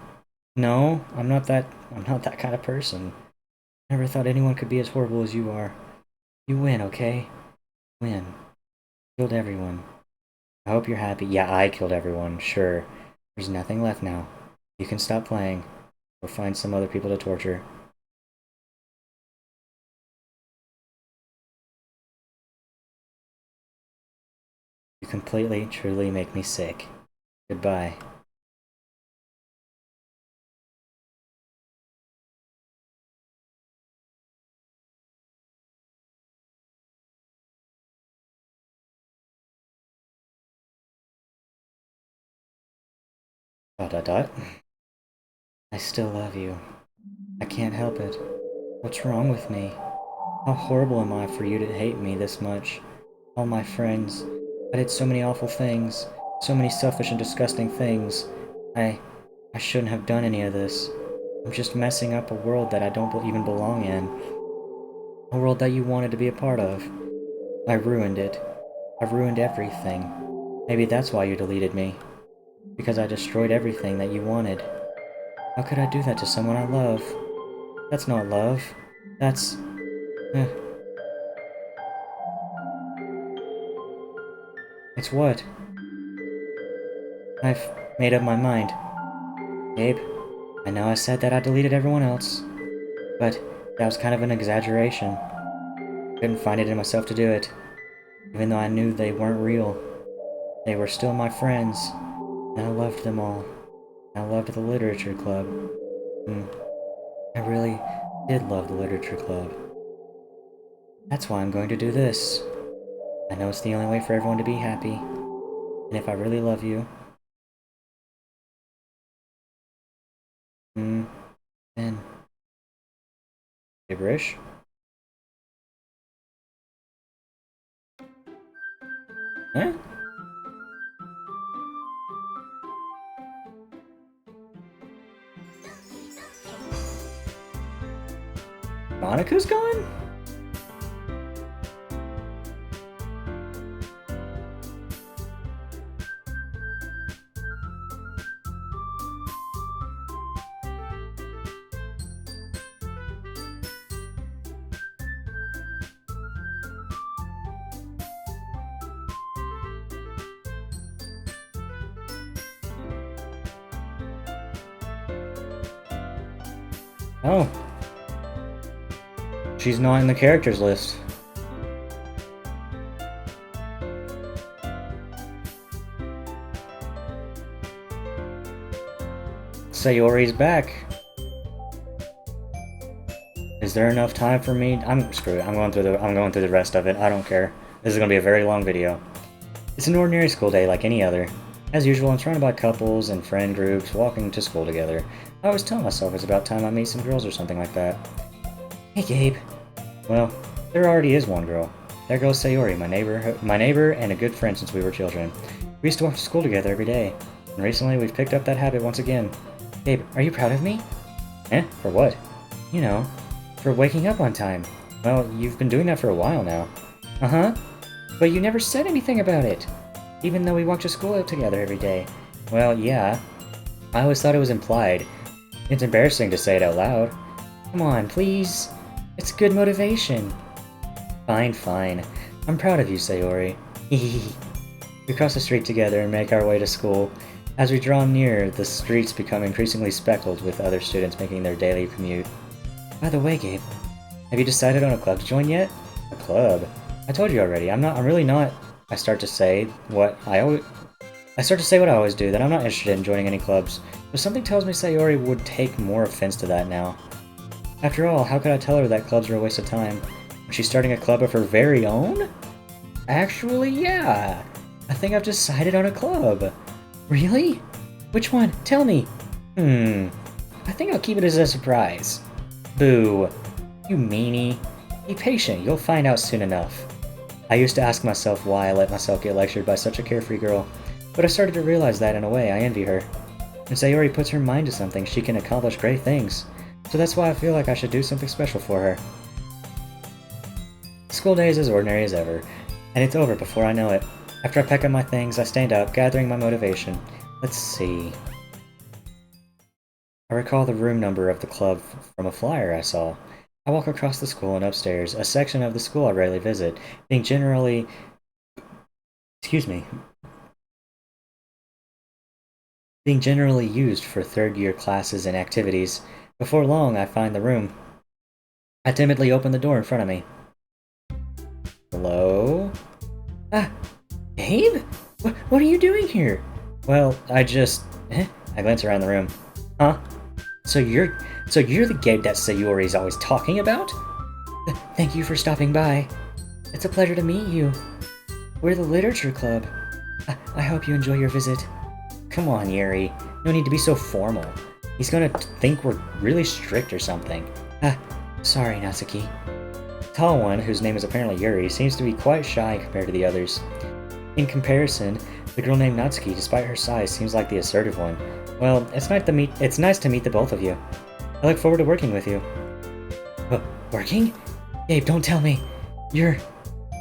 no, I'm not that kind of person. I never thought anyone could be as horrible as you are. You win, okay? Win. Killed everyone. I hope you're happy. Yeah, I killed everyone, sure. There's nothing left now. You can stop playing. Or find some other people to torture. You completely, truly make me sick. Goodbye. Dot dot dot. I still love you. I can't help it. What's wrong with me? How horrible am I for you to hate me this much? All my friends. I did so many awful things. So many selfish and disgusting things. I shouldn't have done any of this. I'm just messing up a world that I don't even belong in. A world that you wanted to be a part of. I ruined it. I've ruined everything. Maybe that's why you deleted me. Because I destroyed everything that you wanted. How could I do that to someone I love? That's not love. That's... Eh. It's what? I've made up my mind. Gabe, I know I said that I deleted everyone else, but that was kind of an exaggeration. Couldn't find it in myself to do it, even though I knew they weren't real. They were still my friends, and I loved them all. I loved the literature club. I really did love the literature club. That's why I'm going to do this. I know it's the only way for everyone to be happy. And if I really love you, then... Gibberish? Huh? Monika's gone? Oh. She's not in the characters list. Sayori's back. Is there enough time for me? Screw it. I'm going through the rest of it. I don't care. This is gonna be a very long video. It's an ordinary school day like any other. As usual, I'm surrounded by couples and friend groups walking to school together. I always tell myself it's about time I meet some girls or something like that. Hey, Gabe. Well, there already is one girl. There goes Sayori, my neighbor and a good friend since we were children. We used to walk to school together every day, and recently we've picked up that habit once again. Gabe, are you proud of me? Eh? For what? You know, for waking up on time. Well, you've been doing that for a while now. Uh-huh. But you never said anything about it, even though we walk to school together every day. Well, yeah. I always thought it was implied. It's embarrassing to say it out loud. Come on, please. It's good motivation. Fine, fine. I'm proud of you, Sayori. Hehehe. We cross the street together and make our way to school. As we draw near, the streets become increasingly speckled with other students making their daily commute. By the way, Gabe, have you decided on a club to join yet? A club? I told you already. I'm really not. I start to say what I always do, that I'm not interested in joining any clubs, but something tells me Sayori would take more offense to that now. After all, how could I tell her that clubs are a waste of time? Was she starting a club of her very own? Actually, yeah. I think I've decided on a club. Really? Which one? Tell me. I think I'll keep it as a surprise. Boo. You meanie. Be patient, you'll find out soon enough. I used to ask myself why I let myself get lectured by such a carefree girl, but I started to realize that in a way I envy her. When Sayori puts her mind to something, she can accomplish great things. So that's why I feel like I should do something special for her. School day is as ordinary as ever, and it's over before I know it. After I pack up my things, I stand up, gathering my motivation. Let's see. I recall the room number of the club from a flyer I saw. I walk across the school and upstairs, a section of the school I rarely visit, being generally used for third-year classes and activities. Before long, I find the room. I timidly open the door in front of me. Hello? Ah, Gabe? What are you doing here? Well, I glance around the room. Huh? So you're the Gabe that Sayori's always talking about? Thank you for stopping by. It's a pleasure to meet you. We're the literature club. I hope you enjoy your visit. Come on, Yuri. No need to be so formal. He's gonna think we're really strict or something. Sorry, Natsuki. The tall one, whose name is apparently Yuri, seems to be quite shy compared to the others. In comparison, the girl named Natsuki, despite her size, seems like the assertive one. Well, it's nice to meet the both of you. I look forward to working with you. Working? Gabe, don't tell me.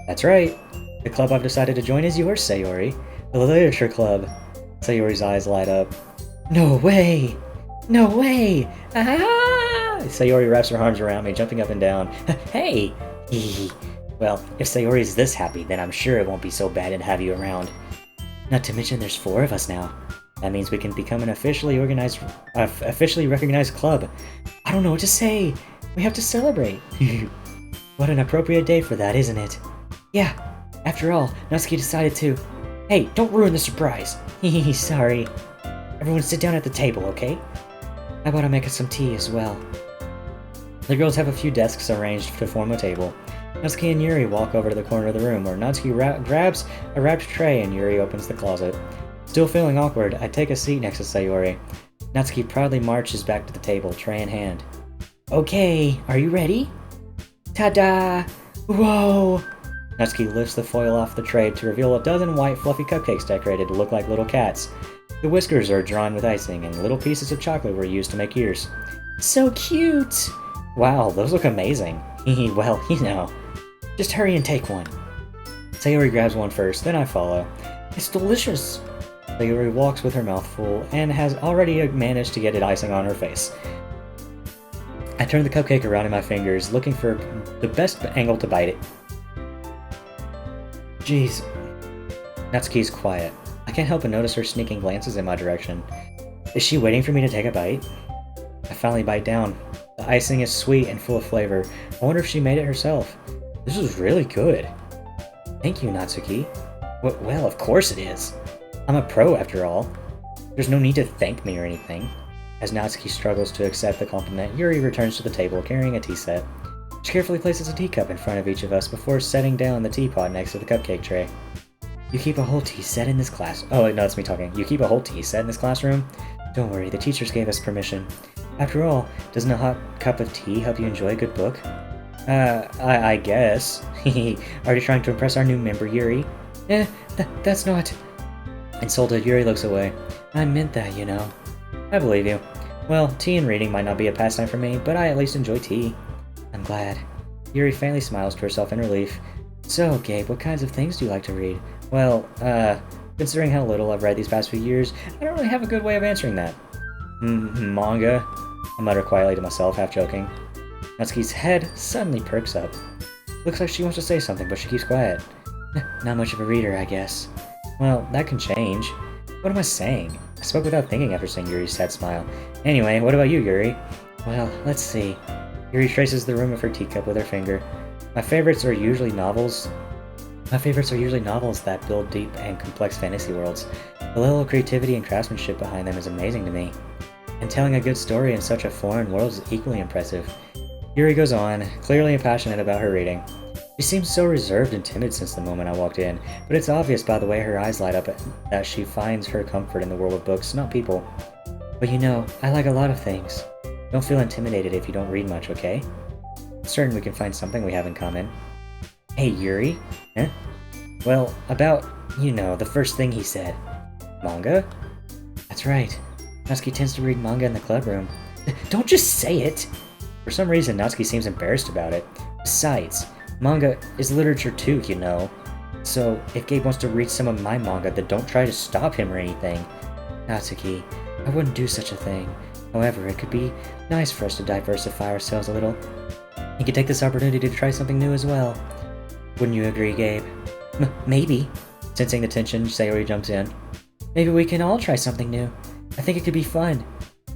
That's right. The club I've decided to join is yours, Sayori. The literature club. Sayori's eyes light up. No way! No way! Ah! Sayori wraps her arms around me, jumping up and down. Hey! Well, if Sayori's this happy, then I'm sure it won't be so bad to have you around. Not to mention there's 4 of us now. That means we can become an officially recognized club. I don't know what to say. We have to celebrate. What an appropriate day for that, isn't it? Yeah. After all, Natsuki decided to... Hey, don't ruin the surprise. Sorry. Everyone sit down at the table, okay? How about I make us some tea as well? The girls have a few desks arranged to form a table. Natsuki and Yuri walk over to the corner of the room where Natsuki grabs a wrapped tray and Yuri opens the closet. Still feeling awkward, I take a seat next to Sayori. Natsuki proudly marches back to the table, tray in hand. Okay, are you ready? Ta-da! Whoa! Natsuki lifts the foil off the tray to reveal a dozen white fluffy cupcakes decorated to look like little cats. The whiskers are drawn with icing, and little pieces of chocolate were used to make ears. So cute! Wow, those look amazing. Well, you know. Just hurry and take one. Sayori grabs one first, then I follow. It's delicious! Sayori walks with her mouth full, and has already managed to get it icing on her face. I turn the cupcake around in my fingers, looking for the best angle to bite it. Jeez. Natsuki's quiet. I can't help but notice her sneaking glances in my direction. Is she waiting for me to take a bite? I finally bite down. The icing is sweet and full of flavor. I wonder if she made it herself. This is really good. Thank you, Natsuki. Well, of course it is. I'm a pro after all. There's no need to thank me or anything. As Natsuki struggles to accept the compliment, Yuri returns to the table carrying a tea set. She carefully places a teacup in front of each of us before setting down the teapot next to the cupcake tray. You keep a whole tea set in this class... Oh, wait, no, that's me talking. You keep a whole tea set in this classroom? Don't worry, the teachers gave us permission. After all, doesn't a hot cup of tea help you enjoy a good book? I guess. Are you trying to impress our new member, Yuri? That's not... Insulted, Yuri looks away. I meant that, you know. I believe you. Well, tea and reading might not be a pastime for me, but I at least enjoy tea. I'm glad. Yuri faintly smiles to herself in relief. So, Gabe, what kinds of things do you like to read? Well, considering how little I've read these past few years, I don't really have a good way of answering that. Manga? I mutter quietly to myself, half joking. Natsuki's head suddenly perks up. Looks like she wants to say something, but she keeps quiet. Not much of a reader, I guess. Well, that can change. What am I saying? I spoke without thinking after seeing Yuri's sad smile. Anyway, what about you, Yuri? Well, let's see. Yuri traces the rim of her teacup with her finger. My favorites are usually novels. My favorites are usually novels that build deep and complex fantasy worlds. The level of creativity and craftsmanship behind them is amazing to me. And telling a good story in such a foreign world is equally impressive. Yuri goes on, clearly passionate about her reading. She seems so reserved and timid since the moment I walked in, but it's obvious by the way her eyes light up that she finds her comfort in the world of books, not people. But you know, I like a lot of things. Don't feel intimidated if you don't read much, okay? I'm certain we can find something we have in common. Hey, Yuri? Huh? Well, about, you know, the first thing he said. Manga? That's right. Natsuki tends to read manga in the club room. Don't just say it! For some reason, Natsuki seems embarrassed about it. Besides, manga is literature too, you know. So, if Gabe wants to read some of my manga, then don't try to stop him or anything. Natsuki, I wouldn't do such a thing. However, it could be nice for us to diversify ourselves a little. You could take this opportunity to try something new as well. Wouldn't you agree, Gabe? Maybe. Sensing the tension, Sayori jumps in. Maybe we can all try something new. I think it could be fun.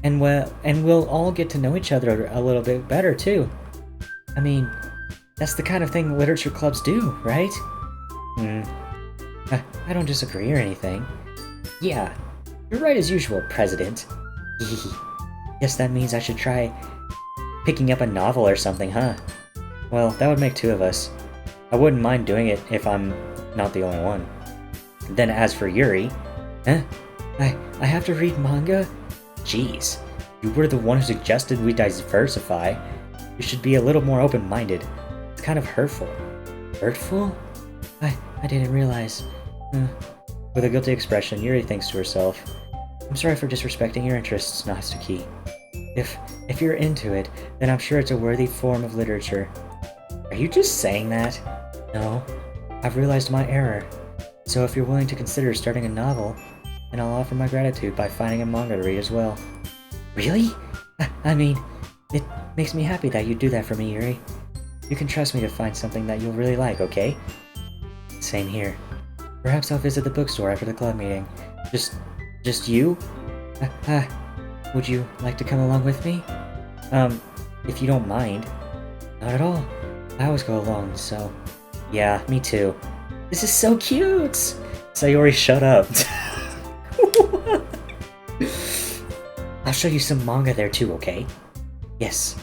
And we'll all get to know each other a little bit better, too. I mean, that's the kind of thing literature clubs do, right? I don't disagree or anything. Yeah, you're right as usual, President. Guess that means I should try picking up a novel or something, huh? Well, that would make two of us. I wouldn't mind doing it if I'm not the only one. Then as for Yuri... Huh? I have to read manga? Jeez, you were the one who suggested we diversify. You should be a little more open-minded. It's kind of hurtful. Hurtful? I didn't realize. With a guilty expression, Yuri thinks to herself, I'm sorry for disrespecting your interests, Natsuki. If you're into it, then I'm sure it's a worthy form of literature. Are you just saying that? No, I've realized my error. So if you're willing to consider starting a novel, then I'll offer my gratitude by finding a manga to read as well. Really? I mean, it makes me happy that you do that for me, Yuri. You can trust me to find something that you'll really like, okay? Same here. Perhaps I'll visit the bookstore after the club meeting. Just you? Would you like to come along with me? If you don't mind. Not at all. I always go alone, so... Yeah, me too. This is so cute! Sayori, shut up. I'll show you some manga there too, okay? Yes,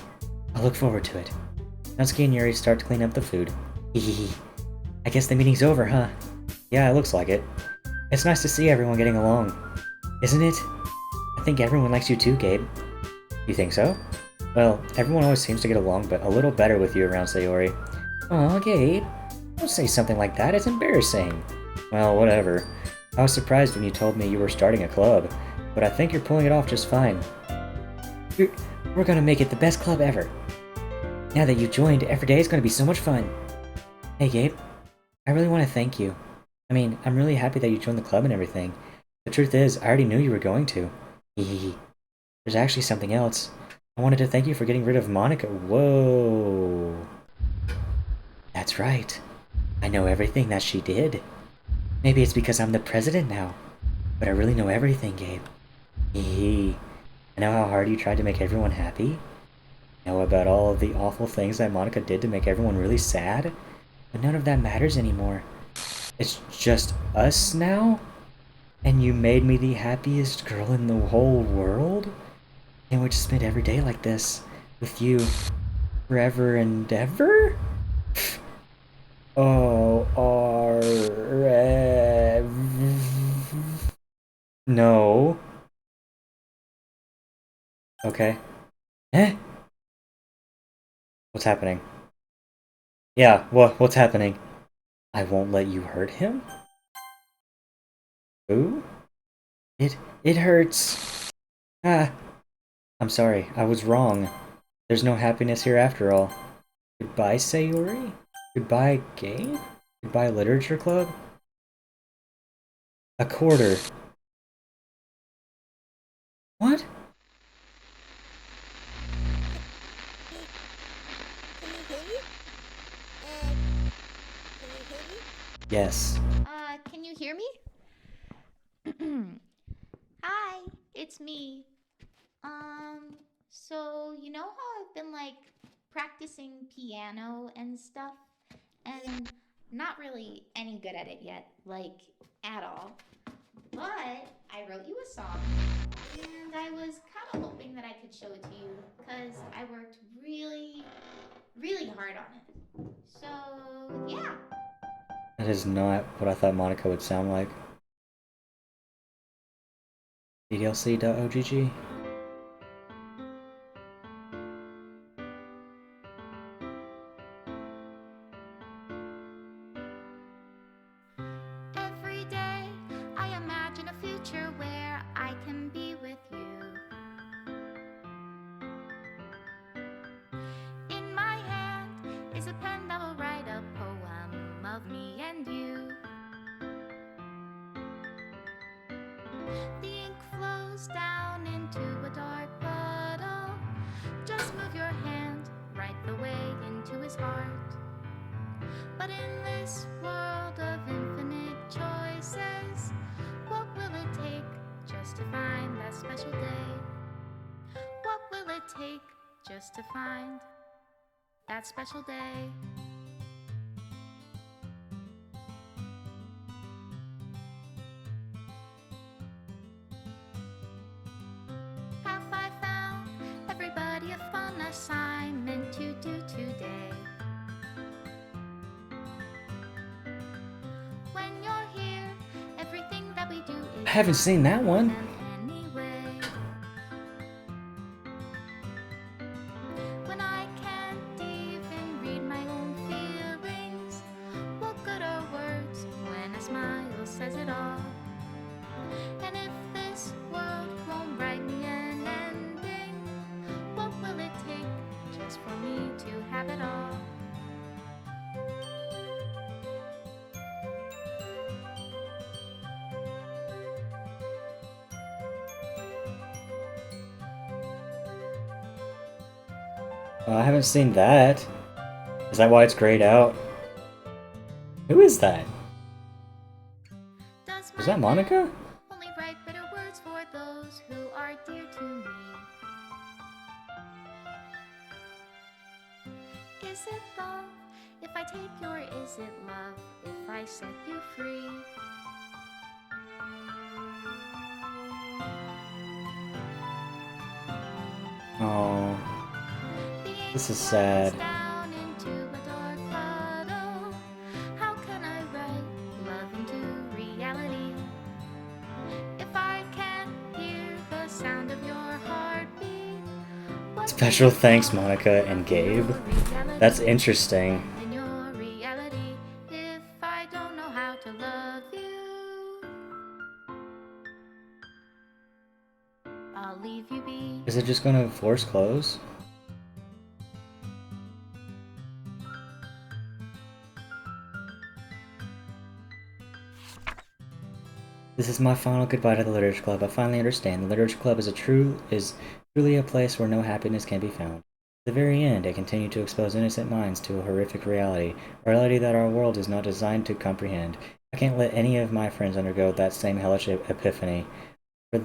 I'll look forward to it. Natsuki and Yuri start to clean up the food. Hehehe. I guess the meeting's over, huh? Yeah, it looks like it. It's nice to see everyone getting along. Isn't it? I think everyone likes you too, Gabe. You think so? Well, everyone always seems to get along, but a little better with you around, Sayori. Aw, Gabe. Don't say something like that, it's embarrassing. Well, whatever. I was surprised when you told me you were starting a club, but I think you're pulling it off just fine. We're gonna make it the best club ever. Now that you joined, every day is gonna be so much fun. Hey, Gabe. I really want to thank you. I mean, I'm really happy that you joined the club and everything. The truth is, I already knew you were going to. Hehehe. There's actually something else. I wanted to thank you for getting rid of Monika. Whoa. That's right. I know everything that she did. Maybe it's because I'm the president now. But I really know everything, Gabe. Hehe. I know how hard you tried to make everyone happy. I know about all of the awful things that Monika did to make everyone really sad. But none of that matters anymore. It's just us now? And you made me the happiest girl in the whole world? Can't wait to spend every day like this. With you. Forever and ever? Oh, no. Okay. Eh? What's happening? Yeah, what's happening? I won't let you hurt him? Ooh? It hurts. Ah. I'm sorry, I was wrong. There's no happiness here after all. Goodbye, Sayori? Goodbye, Gabe? Goodbye Literature Club? A quarter. What? Can you hear me? Can you hear me? Yes. Can you hear me? Hi, it's me. So you know how I've been like practicing piano and stuff, and not really any good at it yet, like at all. But I wrote you a song, and I was kind of hoping that I could show it to you because I worked really, really hard on it. So yeah. That is not what I thought Monika would sound like. DDLC.ogg? Every day I imagine a future where I can be with you. In my hand is a pen that will write a poem of me and you. The ink flows down into a dark puddle. Just move your hand right the way into his heart. But in this world of infinite choices, what will it take just to find that special day? What will it take just to find that special day? Have I found everybody a fun assignment to do today? When you're here, everything that we do I is haven't seen that one. anyway. When I can't even read my own feelings, what good are words when a smile says it all? And if this world won't write me an ending, what will it take just for me to have it all? I haven't seen that. Is that why it's grayed out? Who is that? Does Is my that pen Monika? only write bitter words for those who are dear to me? Is it love if I take you, or is it love if I set you free? Oh, The ink this is flows sad. down into a dark puddle. How can I write love into reality if I can't hear the sound of your heartbeat? What can Special I thanks, call Monika and Gabe. your reality? That's interesting. In your reality, if I don't know how to love you, I'll leave you be. Is it just gonna force close? This is my final goodbye to the Literature Club. I finally understand. The Literature Club is truly a place where no happiness can be found. At the very end, I continue to expose innocent minds to a horrific reality, a reality that our world is not designed to comprehend. I can't let any of my friends undergo that same hellish epiphany.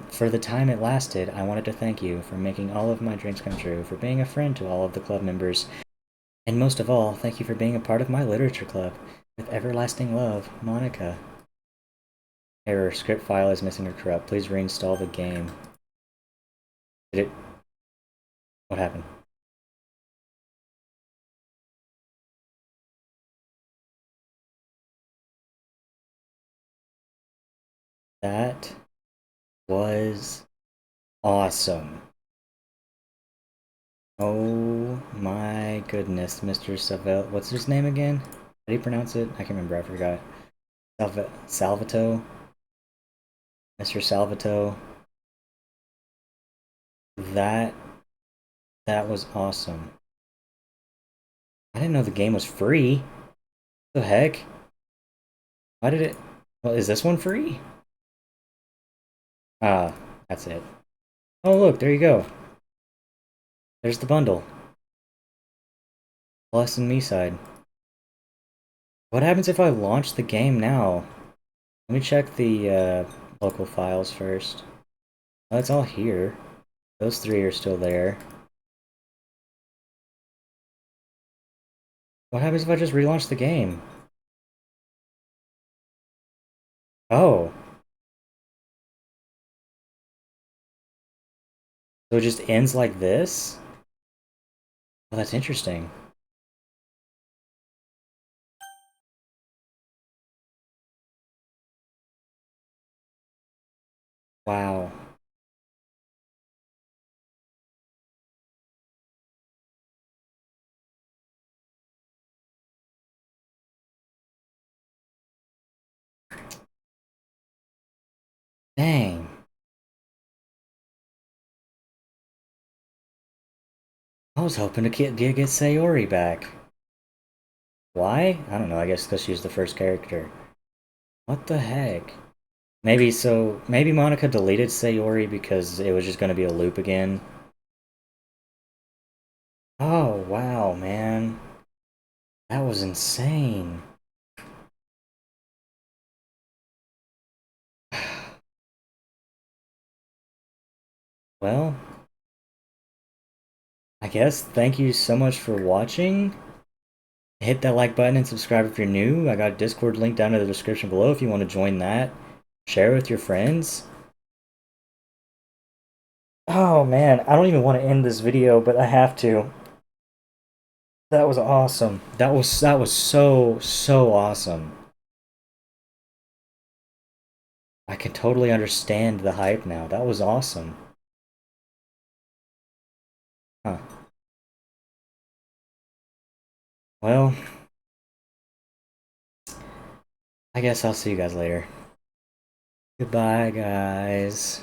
For the time it lasted, I wanted to thank you for making all of my dreams come true, for being a friend to all of the club members, and most of all, thank you for being a part of my literature club. With everlasting love, Monika. Error, script file is missing or corrupt. Please reinstall the game. Did it... What happened? That was awesome. Oh my goodness, Mr. Savel. What's his name again? How do you pronounce it? I can't remember, I forgot. Salvato? Mr. Salvato. That that was awesome. I didn't know the game was free. What the heck? Why did it... Well, is this one free? Ah, that's it. Oh, look, there you go. There's the bundle. Plus and me side. What happens if I launch the game now? Let me check the local files first. Oh, it's all here. Those three are still there. What happens if I just relaunch the game? Oh, so it just ends like this? Well, that's interesting. Wow. Dang. I was hoping to get Sayori back. Why? I don't know, I guess because she's the first character. What the heck? Maybe Monica deleted Sayori because it was just gonna be a loop again. Oh, wow, man. That was insane. Well, I guess thank you so much for watching. Hit that like button and subscribe if you're new. I got a Discord link down in the description below if you want to join that. Share it with your friends. Oh man, I don't even want to end this video, but I have to. That was awesome. That was so awesome. I can totally understand the hype now. That was awesome. Huh. Well, I guess I'll see you guys later. Goodbye, guys.